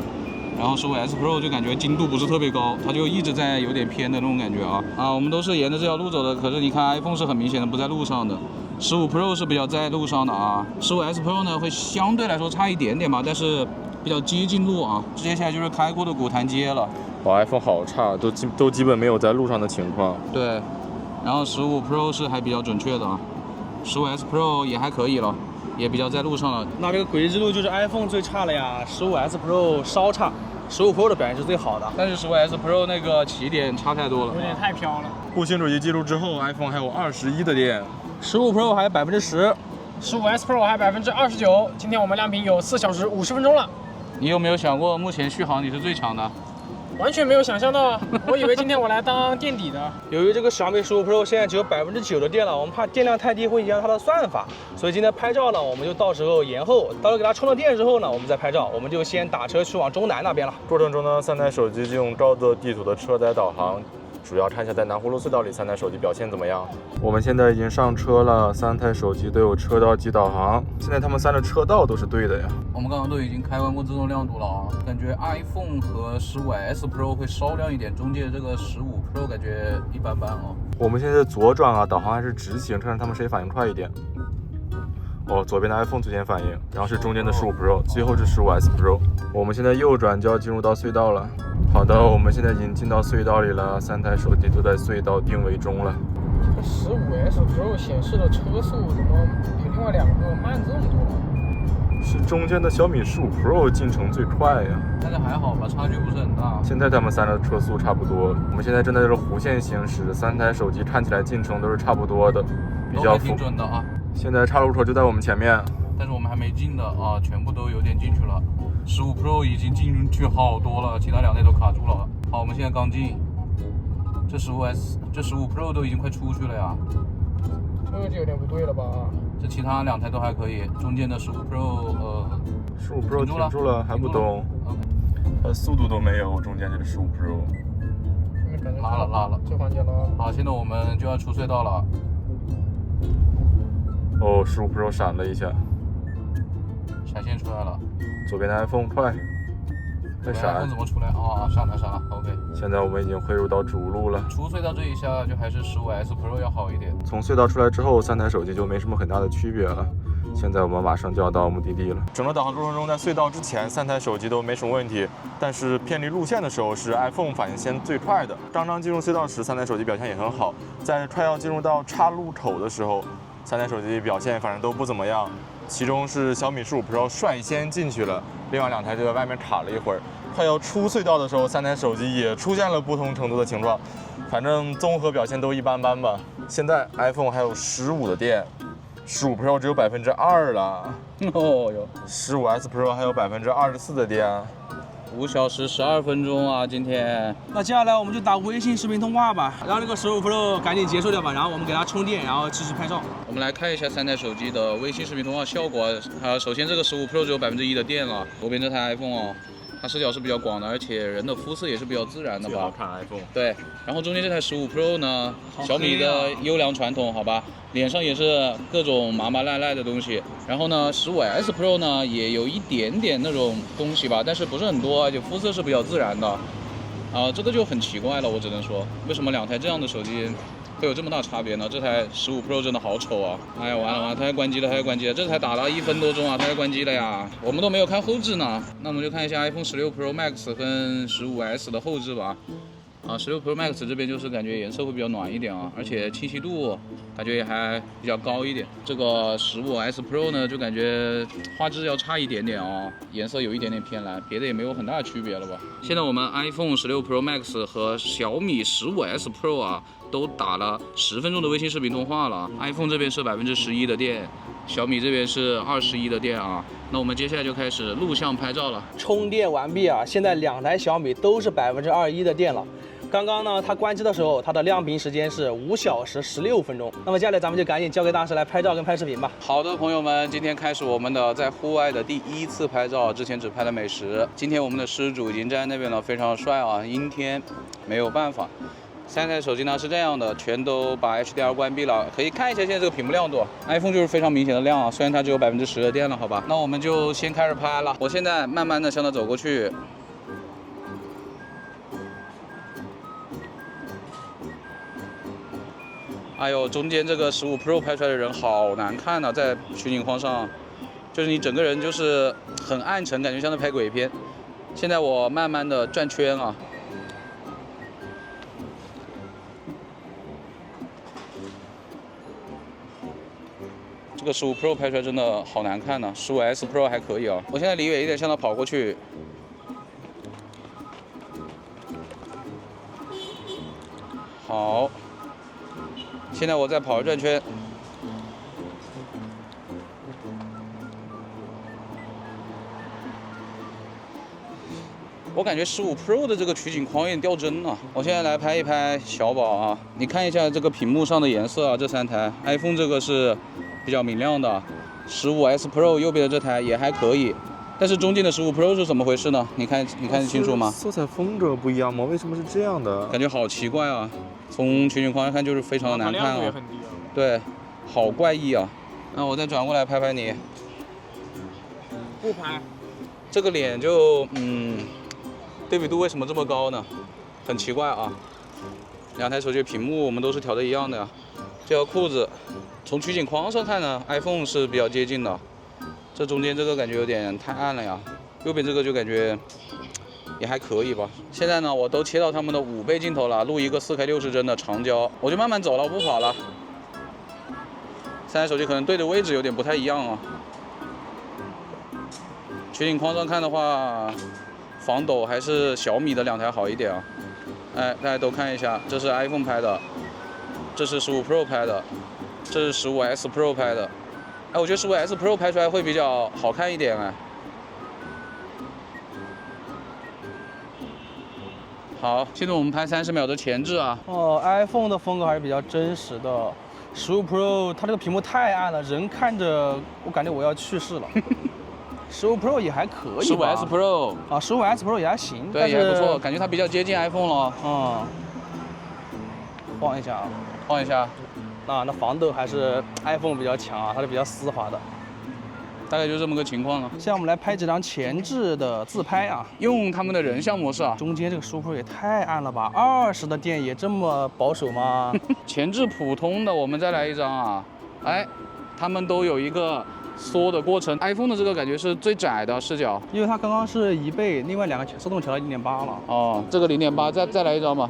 然后15S Pro 就感觉精度不是特别高，它就一直在有点偏的那种感觉啊。我们都是沿着这条路走的，可是你看 iPhone 是很明显的不在路上的，15 Pro 是比较在路上的啊。15S Pro 呢会相对来说差一点点吧，但是比较接近路啊。接下来就是开过的古潭街了。iPhone 好差，都基本没有在路上的情况。对。然后15 Pro 是还比较准确的啊，15S Pro 也还可以了，也比较在路上了。那这个轨迹之路就是 iPhone 最差了呀，15S Pro 稍差，15 Pro 的表现是最好的。但是15S Pro 那个起点差太多了，有点太飘了。步行者级记录之后 ，iPhone 还有21的电，15 Pro 还有10%，15S Pro 还29%。今天我们亮屏有4小时50分钟了。你有没有想过，目前续航你是最强的？完全没有想象到，我以为今天我来当垫底的。由于这个小米15 Pro 现在只有9%的电了，我们怕电量太低会影响它的算法，所以今天拍照呢，我们就到时候延后，到时候给它充了电之后呢，我们再拍照。我们就先打车去往中南那边了。过程中呢，3台手机就用高德地图的车载导航。主要看一下在南葫芦隧道里3台手机表现怎么样。我们现在已经上车了，3台手机都有车道及导航。现在他们3的车道都是对的呀。我们刚刚都已经开完过自动亮度了啊，感觉 iPhone 和15S Pro 会稍亮一点，中间这个15 Pro 感觉一般般哦。我们现在左转啊，导航还是直行，看看他们谁反应快一点。左边的 iPhone 最先反应，然后是中间的15 Pro，最后是15S Pro。我们现在右转就要进入到隧道了。好的，我们现在已经进到隧道里了，3台手机都在隧道定位中了。这个15S Pro 显示的车速怎么比另外2个慢这么多？是中间的小米15 Pro 进程最快呀。但是还好吧，差距不是很大。现在他们3的车速差不多，我们现在正在这个弧线行驶，3台手机看起来进程都是差不多的，比较挺准的啊。现在岔路口就在我们前面，但是我们还没进的啊，全部都有点进去了。15 Pro 已经进去好多了，其他2台都卡住了。好，我们现在刚进，这15 Pro 都已经快出去了呀。这就有点不对了吧？这其他2台都还可以，中间的15 Pro 15 Pro 停住了还不动，速度都没有，中间这个15 Pro 拉了，这环节拉了。好，现在我们就要出隧道了。15 Pro 闪了一下，闪现出来了。左边的 iPhone 快闪 ，iPhone 怎么出来？闪了 ，OK。现在我们已经汇入到主路了。出隧道这一下就还是15S Pro 要好一点。从隧道出来之后，3台手机就没什么很大的区别了。现在我们马上就要到目的地了。整个导航过程中，在隧道之前，3台手机都没什么问题，但是偏离路线的时候是 iPhone 反应先最快的。刚刚进入隧道时，3台手机表现也很好，在快要进入到岔路口的时候，3台手机表现反正都不怎么样。其中是小米15 Pro 率先进去了，另外2台就在外面卡了一会儿。快要出隧道的时候，3台手机也出现了不同程度的情况，反正综合表现都一般般吧。现在 iPhone 还有15的电15 Pro 只有2%了，哦哟，15S Pro 还有24%的电。 ，5小时12分钟啊，今天。那接下来我们就打微信视频通话吧，让这个15 Pro 赶紧结束掉吧，然后我们给它充电，然后继续拍照。我们来看一下3台手机的微信视频通话效果。首先这个15 Pro 只有1%的电了，左边这台 iPhone 哦，它视角是比较广的，而且人的肤色也是比较自然的吧。看 iPhone。对，然后中间这台15 Pro 呢，小米的优良传统，好吧，脸上也是各种麻麻赖赖的东西。然后呢，15S Pro 呢也有一点点那种东西吧，但是不是很多，而且肤色是比较自然的。这个就很奇怪了，我只能说，为什么2台这样的手机会有这么大差别呢？这台15 Pro 真的好丑啊！哎呀，完了，它要关机了，它要关机了，这才打了1分多钟啊，它要关机了呀！我们都没有看后置呢，那我们就看一下 iPhone 16 Pro Max 跟15S 的后置吧。16 Pro Max 这边就是感觉颜色会比较暖一点啊，而且清晰度感觉也还比较高一点。这个15S Pro 呢，就感觉画质要差一点点哦，颜色有一点点偏蓝，别的也没有很大的区别了吧。现在我们 iPhone 16 Pro Max 和小米15S Pro 啊，都打了10分钟的微信视频通话了。iPhone 这边是11%的电，小米这边是21%的电啊。那我们接下来就开始录像拍照了。充电完毕啊，现在2台小米都是21%的电了。刚刚呢，它关机的时候，它的亮屏时间是5小时16分钟。那么接下来咱们就赶紧交给大师来拍照跟拍视频吧。好的，朋友们，今天开始我们的在户外的第1次拍照，之前只拍了美食。今天我们的施主已经站在那边了，非常帅啊，阴天，没有办法。3台手机呢是这样的，全都把 HDR 关闭了，可以看一下现在这个屏幕亮度。iPhone 就是非常明显的亮啊，虽然它只有10%的电了，好吧。那我们就先开始拍了。我现在慢慢的向它走过去。哎呦，中间这个15 Pro 拍出来的人好难看呐，在取景框上，就是你整个人就是很暗沉，感觉像在拍鬼片。现在我慢慢的转圈啊。这个15 Pro 拍出来真的好难看呐，15S Pro 还可以啊。我现在离远一点向它跑过去。好。现在我在跑转圈，我感觉15 Pro 的这个取景框有点掉帧了。我现在来拍一拍小宝啊，你看一下这个屏幕上的颜色啊，这3台 iPhone 这个是比较明亮的，15S Pro 右边的这台也还可以，但是中间的15 Pro 是怎么回事呢？你看得清楚吗？色彩风格不一样吗？为什么是这样的？感觉好奇怪啊。从取景框来看就是非常的难看啊，对，好怪异啊。那我再转过来拍拍你，不拍，这个脸就对比度为什么这么高呢？很奇怪啊。2台手机屏幕我们都是调的一样的呀。这条裤子从取景框上看呢 ，iPhone 是比较接近的，这中间这个感觉有点太暗了呀，右边这个就感觉也还可以吧。现在呢，我都切到他们的5倍镜头了，录一个4K 60帧的长焦，我就慢慢走了，我不跑了。3台手机可能对的位置有点不太一样啊。取景框上看的话，防抖还是小米的2台好一点啊。哎，大家都看一下，这是 iPhone 拍的，这是15 Pro 拍的，这是15S Pro 拍的。哎，我觉得15S Pro 拍出来会比较好看一点哎。好，现在我们拍30秒的前置啊。iPhone 的风格还是比较真实的。15 Pro 它这个屏幕太暗了，人看着我感觉我要去世了。15 Pro 也还可以吧。15S Pro 啊，15S Pro 也还行，对，也还不错，感觉它比较接近 iPhone 了。晃一下啊，晃一下。那防抖还是 iPhone 比较强啊，它是比较丝滑的。大概就这么个情况了。现在我们来拍几张前置的自拍啊，用他们的人像模式啊。中间这个15 Pro 也太暗了吧，20的电也这么保守吗？前置普通的，我们再来一张啊。哎，他们都有一个缩的过程。iPhone 的这个感觉是最窄的视角，因为它刚刚是1倍，另外2个自动调到0.8了。哦，这个0.8，再来一张吧。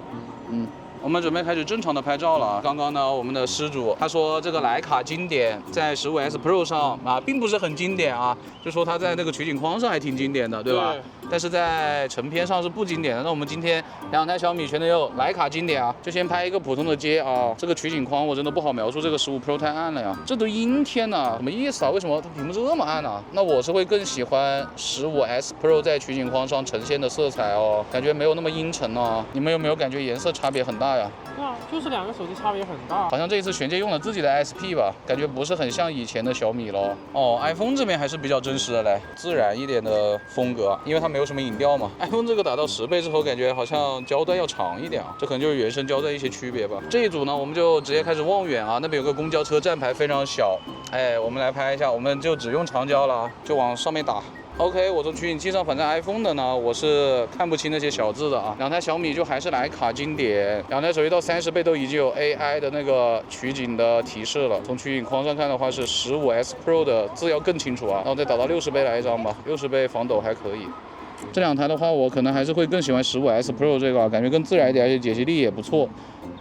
我们准备开始正常的拍照了。刚刚呢，我们的施主他说这个徕卡经典在15S Pro 上啊，并不是很经典啊，就说它在那个取景框上还挺经典的，对吧？对但是在成片上是不经典的。那我们今天2台小米全都有徕卡经典啊，就先拍一个普通的街啊。这个取景框我真的不好描述，这个15 Pro 太暗了呀，这都阴天呢，什么意思啊？为什么它屏幕这么暗呢？那我是会更喜欢15S Pro 在取景框上呈现的色彩哦，感觉没有那么阴沉哦。你们有没有感觉颜色差别很大呀？对啊，就是2个手机差别很大。好像这一次玄界用了自己的 SP 吧，感觉不是很像以前的小米咯。哦 ，iPhone 这边还是比较真实的嘞，自然一点的风格，因为它没有什么影调嘛。iPhone 这个打到10倍之后，感觉好像焦段要长一点啊，这可能就是原生焦段一些区别吧。这一组呢，我们就直接开始望远啊，那边有个公交车站牌非常小，哎，我们来拍一下，我们就只用长焦了啊，就往上面打。OK， 我从取景器上，反正 iPhone 的呢，我是看不清那些小字的啊。2台小米就还是徕卡经典，2台手机到30倍都已经有 AI 的那个取景的提示了。从取景框上看的话，是15S Pro 的字要更清楚啊。然后再导到60倍来一张吧，60倍防抖还可以。这2台的话，我可能还是会更喜欢15S Pro 这个啊，感觉更自然一点，而且解析力也不错。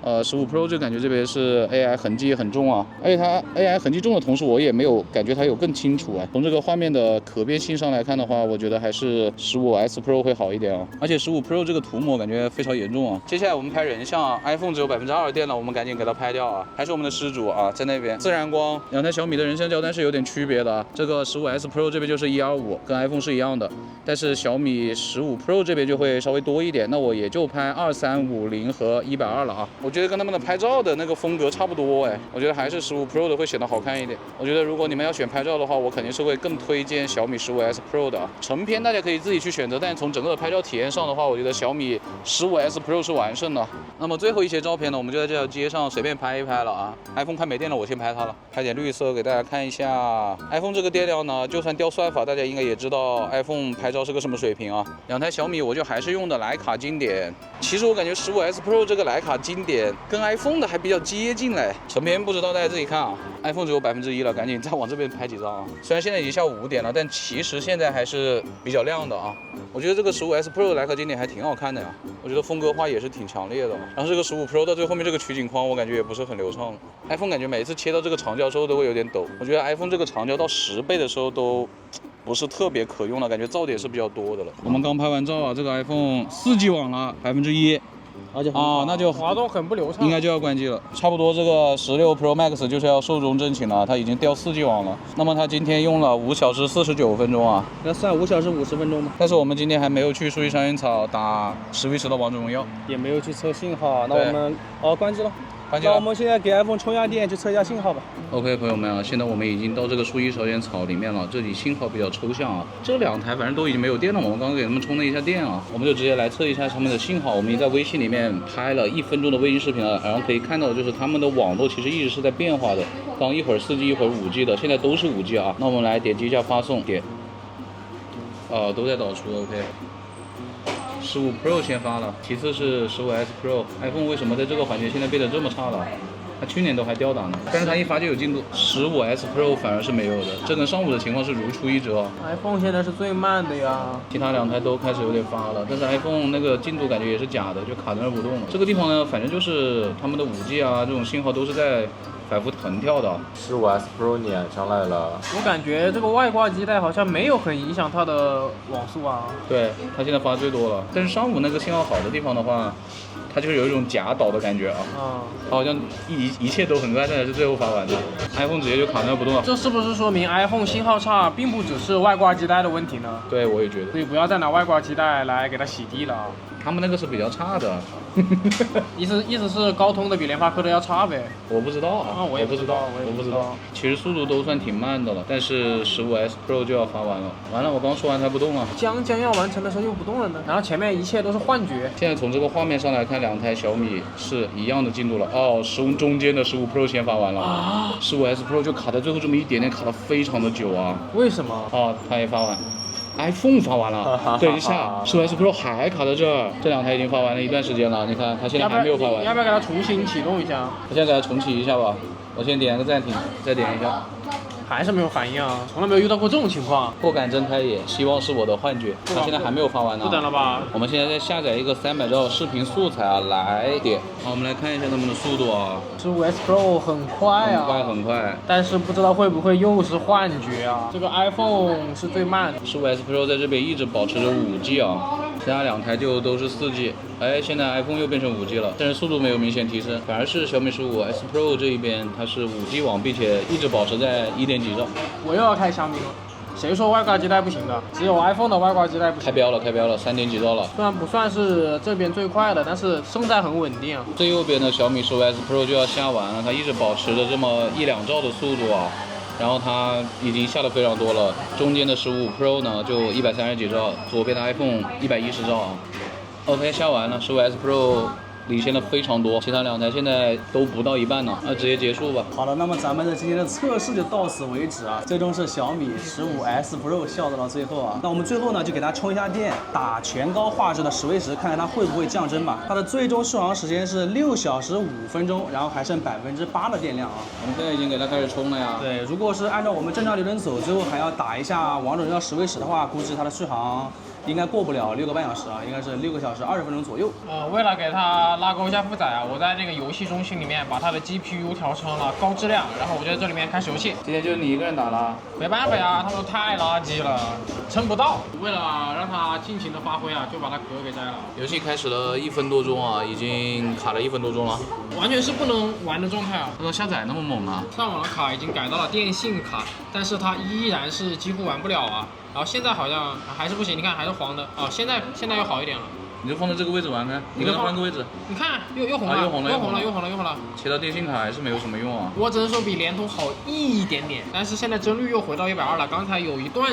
15 Pro 就感觉这边是 AI 痕迹很重啊，而且它 AI 痕迹重的同时，我也没有感觉它有更清楚啊。从这个画面的可变性上来看的话，我觉得还是15S Pro 会好一点啊。而且15 Pro 这个涂抹感觉非常严重啊。接下来我们拍人像啊 ，iPhone 只有2%电了，我们赶紧给它拍掉啊。还是我们的施主啊，在那边自然光，2台小米的人像焦段是有点区别的啊。这个15S Pro 这边就是125，跟 iPhone 是一样的，但是小米15 Pro 这边就会稍微多一点，那我也就拍2350和120了啊。我觉得跟他们的拍照的那个风格差不多哎，我觉得还是15 Pro 的会显得好看一点。我觉得如果你们要选拍照的话，我肯定是会更推荐小米15S Pro 的啊。成片大家可以自己去选择，但是从整个的拍照体验上的话，我觉得小米15S Pro 是完胜的。那么最后一些照片呢，我们就在这条街上随便拍一拍了啊。iPhone 快没电了，我先拍它了，拍点绿色给大家看一下。iPhone 这个电量呢，就算掉算法，大家应该也知道 iPhone 拍照是个什么水平啊。2台小米我就还是用的徕卡经典。其实我感觉15S Pro 这个徕卡经典跟 iPhone 的还比较接近嘞。成片不知道大家自己看啊。iPhone 只有1%了，赶紧再往这边拍几张啊。虽然现在已经下午5点了，但其实现在还是比较亮的啊。我觉得这个15S Pro 的徕卡经典还挺好看的呀，我觉得风格化也是挺强烈的。然后这个15 Pro 到最后面这个取景框，我感觉也不是很流畅。iPhone 感觉每次切到这个长焦之后都会有点抖，我觉得 iPhone 这个长焦到10倍的时候都不是特别可用了，感觉噪点是比较多的了。我们刚拍完照啊，这个 iPhone 4G 网了1%，而且那就滑动很不流畅，应该就要关机了。差不多这个16 Pro Max 就是要寿终正寝了，它已经掉4G 网了。那么它今天用了5小时49分钟啊，那算5小时50分钟吗？但是我们今天还没有去树叶山原草打10v10的王者荣耀，也没有去测信号，那我们关机了。关机了。那我们现在给 iPhone 充下电，去测一下信号吧。OK， 朋友们啊，现在我们已经到这个树叶朝原草里面了，这里信号比较抽象啊。这2台反正都已经没有电了嘛，我们刚刚给他们充了一下电啊，我们就直接来测一下他们的信号。我们已经在微信里面拍了1分钟的微信视频了，然后可以看到就是他们的网络其实一直是在变化的，刚一会儿4G 一会儿5G 的，现在都是5G 啊。那我们来点击一下发送，点，都在导出 OK。15 Pro 先发了，其次是15S Pro。iPhone 为什么在这个环节现在变得这么差了？它去年都还吊打呢，但是它一发就有进度。15S Pro 反而是没有的，这跟上午的情况是如出一辙。iPhone 现在是最慢的呀，其他2台都开始有点发了，但是 iPhone 那个进度感觉也是假的，就卡在那儿不动了。这个地方呢，反正就是他们的5G 啊这种信号都是在反复横跳的。15S Pro 撵上来了，我感觉这个外挂基带好像没有很影响它的网速啊。对，它现在发最多了，但是上午那个信号好的地方的话，它就是有一种假导的感觉啊。它好像一切都很快，但是最后发完的 ，iPhone 直接就卡在那不动了。这是不是说明 iPhone 信号差，并不只是外挂基带的问题呢？对，我也觉得。所以不要再拿外挂基带来给它洗地了啊。他们那个是比较差的。意思是高通的比联发科的要差呗？我不知道啊，我也不知道，我不知道。其实速度都算挺慢的了，但是15S Pro 就要发完了。完了，我刚说完它不动了。将要完成的时候又不动了呢，然后前面一切都是幻觉。现在从这个画面上来看，2台小米是一样的进度了。中间的15 Pro 先发完了啊，15S Pro 就卡在最后这么一点点，卡得非常的久啊。为什么？它也发完。iPhone 发完了，等一下，15S Pro 还卡在这儿，这2台已经发完了一段时间了，你看它现在还没有发完。要不要给它重新启动一下？我现在给它重启一下吧，我先点个暂停，再点一下。还是没有反应啊，从来没有遇到过这种情况。不敢睁开眼，希望是我的幻觉。它现在还没有发完呢。不等了吧？我们现在在下载一个300兆视频素材啊，来点。好，我们来看一下他们的速度啊。15S Pro 很快啊，很快。但是不知道会不会又是幻觉啊？这个 iPhone 是最慢的。15S Pro 在这边一直保持着5G 啊，其他2台就都是4G。哎，现在 iPhone 又变成5G 了，但是速度没有明显提升，反而是小米15S Pro 这一边它是5G 网，并且一直保持在1.几兆。我又要开小米了。谁说外挂基带不行的？只有 iPhone 的外挂基带不行。开标了，3.几兆了。虽然不算是这边最快的，但是胜在很稳定啊。最右边的小米15S Pro 就要下完了，它一直保持着这么1-2兆的速度啊，然后它已经下的非常多了。中间的15 Pro 呢就130几兆，左边的 iPhone 110兆啊。OK， 下完了，15S Pro 领先的非常多，其他2台现在都不到一半呢，那直接结束吧。好了，那么咱们的今天的测试就到此为止啊，最终是小米15S Pro 笑到了最后啊。那我们最后呢就给它充一下电，打全高画质的10位时，看看它会不会降帧吧。它的最终续航时间是6小时5分钟，然后还剩8%的电量啊。我们现在已经给它开始充了呀。对，如果是按照我们正常流程走，最后还要打一下王者荣耀10位时的话，估计它的续航应该过不了6个半小时啊，应该是6个小时20分钟左右。为了给它拉高一下负载啊，我在那个游戏中心里面把它的 GPU 调成了高质量，然后我就在这里面开始游戏。今天就是你一个人打了？没办法呀，他们都太垃圾了，撑不到。为了让它尽情的发挥啊，就把它壳给摘了。游戏开始了1分多钟啊，已经卡了1分多钟了，完全是不能玩的状态啊！这个下载那么猛啊！上网的卡已经改到了电信卡，但是它依然是几乎玩不了啊。然后现在好像还是不行，你看还是黄的啊。现在又好一点了。你就放在这个位置玩呗，你给它换个位置。你看又红了，又红了。切到电信卡还是没有什么用啊。我只能说比联通好一点点，但是现在帧率又回到120了。刚才有一段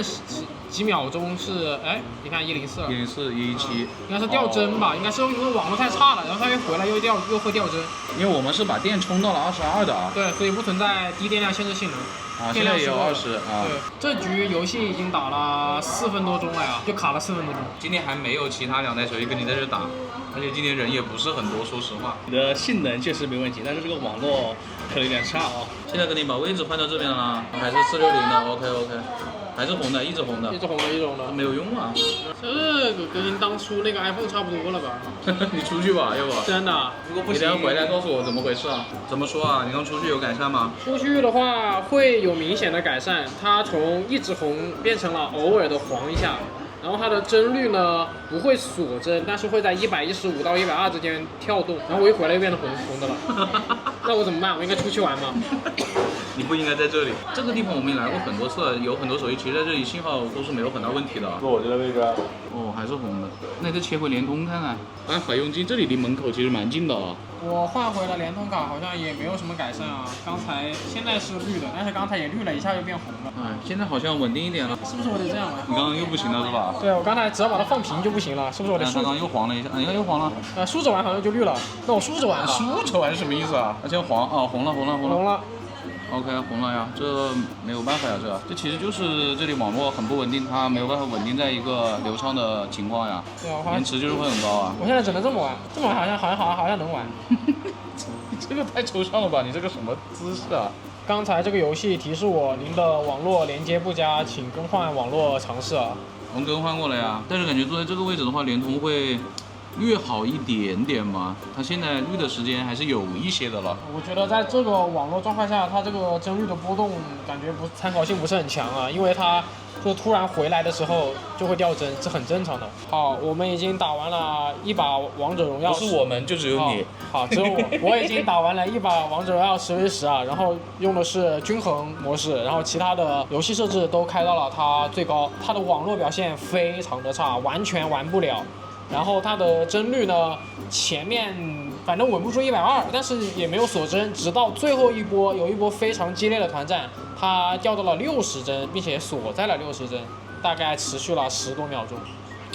几秒钟是，哎，你看104了，104、117，应该是掉帧吧？应该是因为网络太差了，然后它又回来又会掉帧。因为我们是把电充到了22的啊。对，所以不存在低电量限制性能。啊，现在也有20啊。对，这局游戏已经打了4分多钟了呀，就卡了4分多钟。今天还没有其他2台手机跟你在这打，而且今天人也不是很多，说实话。你的性能确实没问题，但是这个网络可能有点差啊。现在给你把位置换到这边了，还是460的 ，OK， 还是红的，一直红的，没有用啊。这个跟当初那个 iPhone 差不多了吧？你出去吧，要不？真的，如果不行，你等下回来告诉我怎么回事啊？怎么说啊？你刚出去有改善吗？出去的话会有明显的改善，它从一直红变成了偶尔的黄一下。然后它的帧率呢不会锁帧，但是会在115到120之间跳动。然后我一回来又变成红的了，那我怎么办？我应该出去玩吗？你不应该在这里。这个地方我们也来过很多次，有很多手机其实在这里信号都是没有很大问题的。坐我这个位置。哦，还是红的。那再切回联通看看。哎，怀用机这里离门口其实蛮近的啊。我换回了联通卡，好像也没有什么改善啊。现在是绿的，但是刚才也绿了一下又变红了。哎，现在好像稳定一点了。是不是我得这样玩？你刚刚又不行了是吧？对，我刚才只要把它放平就不行了，是不是我得？刚刚又黄了一下，你看又黄了。竖着玩好像就绿了，那我竖着玩吧。竖着玩是什么意思啊？而且黄啊，红了。OK， 红了呀，这没有办法呀，这其实就是这里网络很不稳定，它没有办法稳定在一个流畅的情况呀，对啊，延迟就是会很高啊。我现在只能这么玩好像能玩。你这个太抽象了吧？你这个什么姿势啊？刚才这个游戏提示我您的网络连接不佳，请更换网络尝试啊。我们更换过了呀，但是感觉坐在这个位置的话，联通会略好一点点嘛，它现在绿的时间还是有一些的了。我觉得在这个网络状态下，它这个帧率的波动感觉参考性不是很强啊，因为它就突然回来的时候就会掉帧，是很正常的。好，我们已经打完了一把王者荣耀，不是我们就只有你。好，只有我已经打完了一把王者荣耀10v10啊，然后用的是均衡模式，然后其他的游戏设置都开到了它最高，它的网络表现非常的差，完全玩不了。然后它的帧率呢，前面反正稳不住120，但是也没有锁帧，直到最后有一波非常激烈的团战，它掉到了60帧，并且锁在了60帧，大概持续了10多秒钟。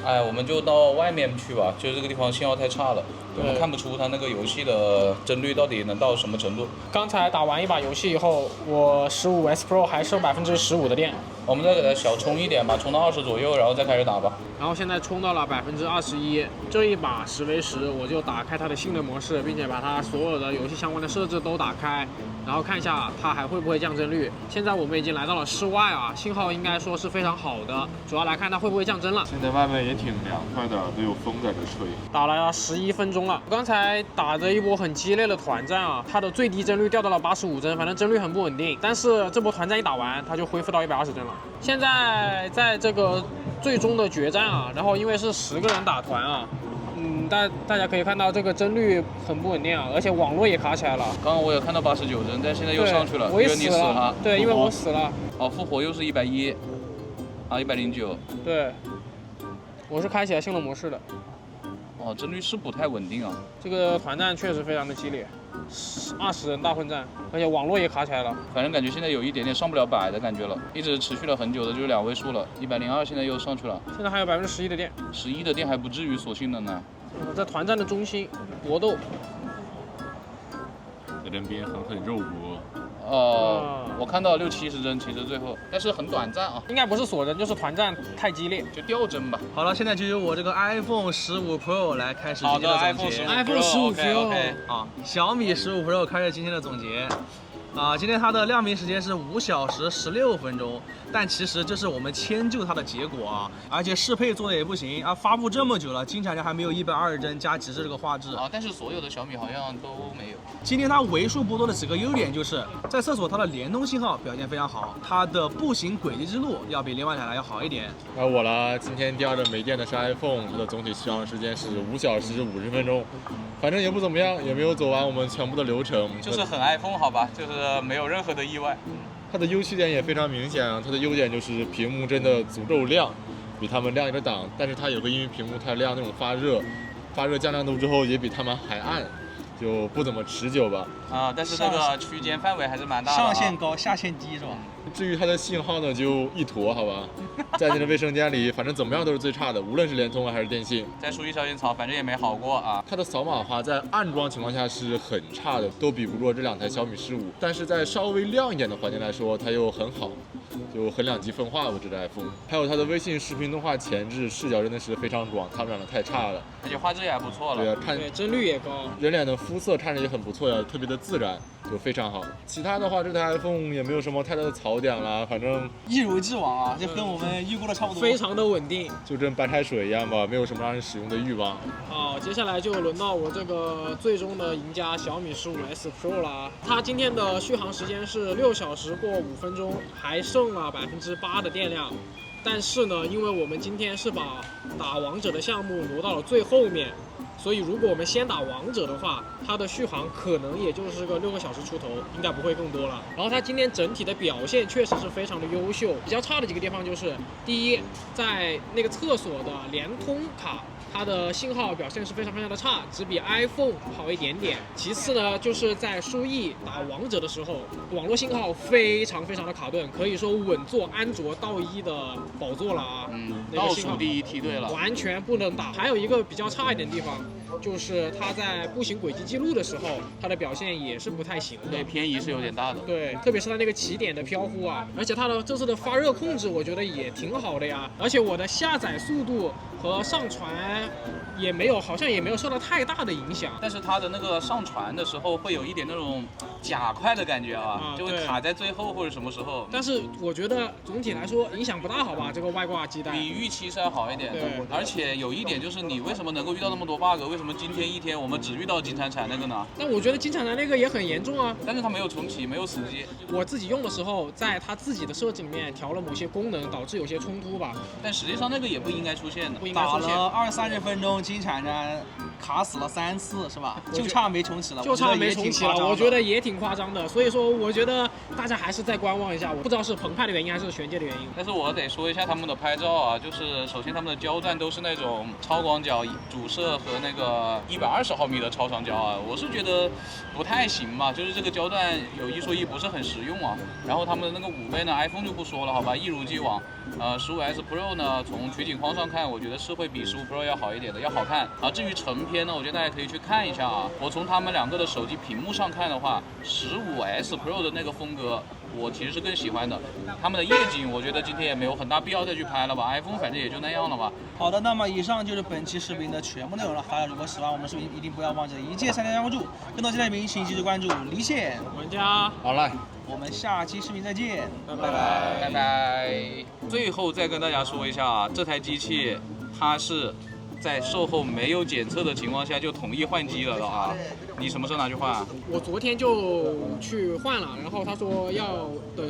哎，我们就到外面去吧，就这个地方信号太差了，我们看不出它那个游戏的帧率到底能到什么程度。刚才打完一把游戏以后，我15S Pro 还剩15%的电。我们再给它小冲一点吧，冲到20左右，然后再开始打吧。然后现在冲到了21%，这一把10v10我就打开它的性能模式，并且把它所有的游戏相关的设置都打开，然后看一下它还会不会降帧率。现在我们已经来到了室外啊，信号应该说是非常好的，主要来看它会不会降帧了。现在外面也挺凉快的，都有风在这吹。打了11分钟了，刚才打着一波很激烈的团战啊，它的最低帧率掉到了85帧，反正帧率很不稳定。但是这波团战一打完，它就恢复到120帧了。现在在这个最终的决战啊，然后因为是10个人打团啊，大家可以看到这个帧率很不稳定啊，而且网络也卡起来了。刚刚我有看到89帧，但现在又上去了，我也因为你死了。对，因为我死了。哦，复活又是110，啊109。对，我是开起来性能模式的。哦，帧率是不太稳定啊。这个团战确实非常的激烈，20人大混战，而且网络也卡起来了。反正感觉现在有一点点上不了100的感觉了，一直持续了很久的，就是2位数了，102现在又上去了。现在还有11%的电，11的电还不至于锁性能呢。在团战的中心搏斗，在这边很肉搏。我看到60-70帧，其实最后，但是很短暂啊。应该不是锁帧，就是团战太激烈，就掉帧吧。好了，现在就由我这个 iPhone 15 Pro 来开始今天的总结。iPhone 15 Pro， 啊，小米15 Pro 开始今天的总结。今天它的亮屏时间是5小时16分钟，但其实这是我们迁就它的结果啊，而且适配做的也不行啊，发布这么久了，金厂家还没有120帧加极致这个画质啊，但是所有的小米好像都没有。今天它为数不多的几个优点就是在厕所它的联通信号表现非常好，它的步行轨迹之路要比另外两台要好一点。而我了，今天第二个没电的是 iPhone， 它的总体续航时间是5小时50分钟，反正也不怎么样，也没有走完我们全部的流程，就是很 iPhone 好吧，就是没有任何的意外。它的优缺点也非常明显啊，它的优点就是屏幕真的足够亮，比他们亮一个档，但是它也会因为屏幕太亮那种发热降亮度之后也比他们还暗，就不怎么持久吧。但是这个区间范围还是蛮大的。上限高，下限低是吧？至于它的信号呢，就一坨，好吧，在你的卫生间里，反正怎么样都是最差的，无论是联通还是电信。再输一小烟草，反正也没好过啊。它的扫码化在暗装情况下是很差的，都比不过这两台小米15，但是在稍微亮一点的环境来说，它又很好，就很两极分化。我这台 iPhone， 还有它的微信视频通话前置视角真的是非常广，他们俩的太差了，而且画质也还不错了。对啊，看帧率也高，人脸的肤色看着也很不错呀，特别的自然，就非常好。其他的话，这台 iPhone 也没有什么太大的槽点啦，反正一如既往啊，就跟我们预估的差不多，非常的稳定，就跟白开水一样吧，没有什么让人使用的欲望。好，接下来就轮到我这个最终的赢家小米15S Pro 啦。它今天的续航时间是6小时过5分钟，还剩了8%的电量。但是呢，因为我们今天是把打王者的项目挪到了最后面，所以如果我们先打王者的话，它的续航可能也就是个6个小时出头，应该不会更多了。然后它今天整体的表现确实是非常的优秀，比较差的几个地方就是，第一，在那个厕所的联通卡，它的信号表现是非常非常的差，只比 iPhone 好一点点。其次呢，就是在输液打王者的时候，网络信号非常非常的卡顿，可以说稳坐安卓到1的宝座了啊。那个信号倒数第一梯队了，完全不能打。还有一个比较差一点的地方，就是它在步行轨迹记录的时候，它的表现也是不太行的。对，偏移是有点大的。对，特别是它那个起点的飘忽啊，而且它的这次的发热控制，我觉得也挺好的呀。而且我的下载速度和上传也没有，好像也没有受到太大的影响。但是它的那个上传的时候会有一点那种假快的感觉啊，就会卡在最后或者什么时候。但是我觉得总体来说影响不大，好吧？这个外挂基带比预期是要好一点。对，而且有一点就是你为什么能够遇到那么多 bug？ 为什么今天一天我们只遇到金铲铲那个呢？但我觉得金铲铲那个也很严重啊。但是它没有重启，没有死机。我自己用的时候，在它自己的设计里面调了某些功能，导致有些冲突吧。但实际上那个也不应该出现的，不应该出现。打了20-30分钟，金铲铲卡死了3次是吧？就差没重启了，就差没重启了，我觉得也挺夸张的。所以说，我觉得大家还是再观望一下。我不知道是澎湃的原因还是玄界的原因。但是我得说一下他们的拍照啊，就是首先他们的焦段都是那种超广角主摄和那个的120毫米的超长胶啊，我是觉得不太行吧，就是这个胶带有一说一，不是很实用啊。然后他们的那个5倍呢 ，iPhone 就不说了，好吧，一如既往。15S Pro 呢，从取景框上看，我觉得是会比15 Pro 要好一点的，要好看。啊，至于成片呢，我觉得大家可以去看一下啊。我从他们两个的手机屏幕上看的话，15S Pro 的那个风格，我其实是更喜欢的。他们的夜景，我觉得今天也没有很大必要再去拍了吧。iPhone 反正也就那样了吧。好的，那么以上就是本期视频的全部内容了。大家如果喜欢我们的视频，一定不要忘记一键三连关注，更多精彩视频请继续关注离线玩家。好嘞。我们下期视频再见，拜拜拜拜。最后再跟大家说一下啊，这台机器它是在售后没有检测的情况下就同意换机了的啊。你什么时候拿去换啊？我昨天就去换了，然后他说要等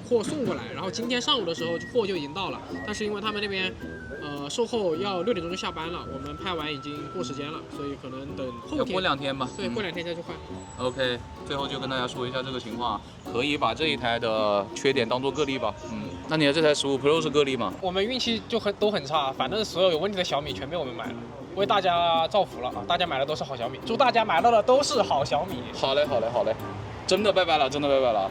货送过来，然后今天上午的时候货就已经到了，但是因为他们那边售后要6点钟就下班了，我们拍完已经过时间了，所以可能等后天。要过2天吧。对，过2天再去换。OK， 最后就跟大家说一下这个情况，可以把这一台的缺点当做个例吧。那你的这台15 Pro 是个例吗？我们运气就都很差，反正所有有问题的小米全被我们买了，为大家造福了啊！大家买的都是好小米，祝大家买到的都是好小米。好嘞，好嘞，好嘞，真的拜拜了，真的拜拜了。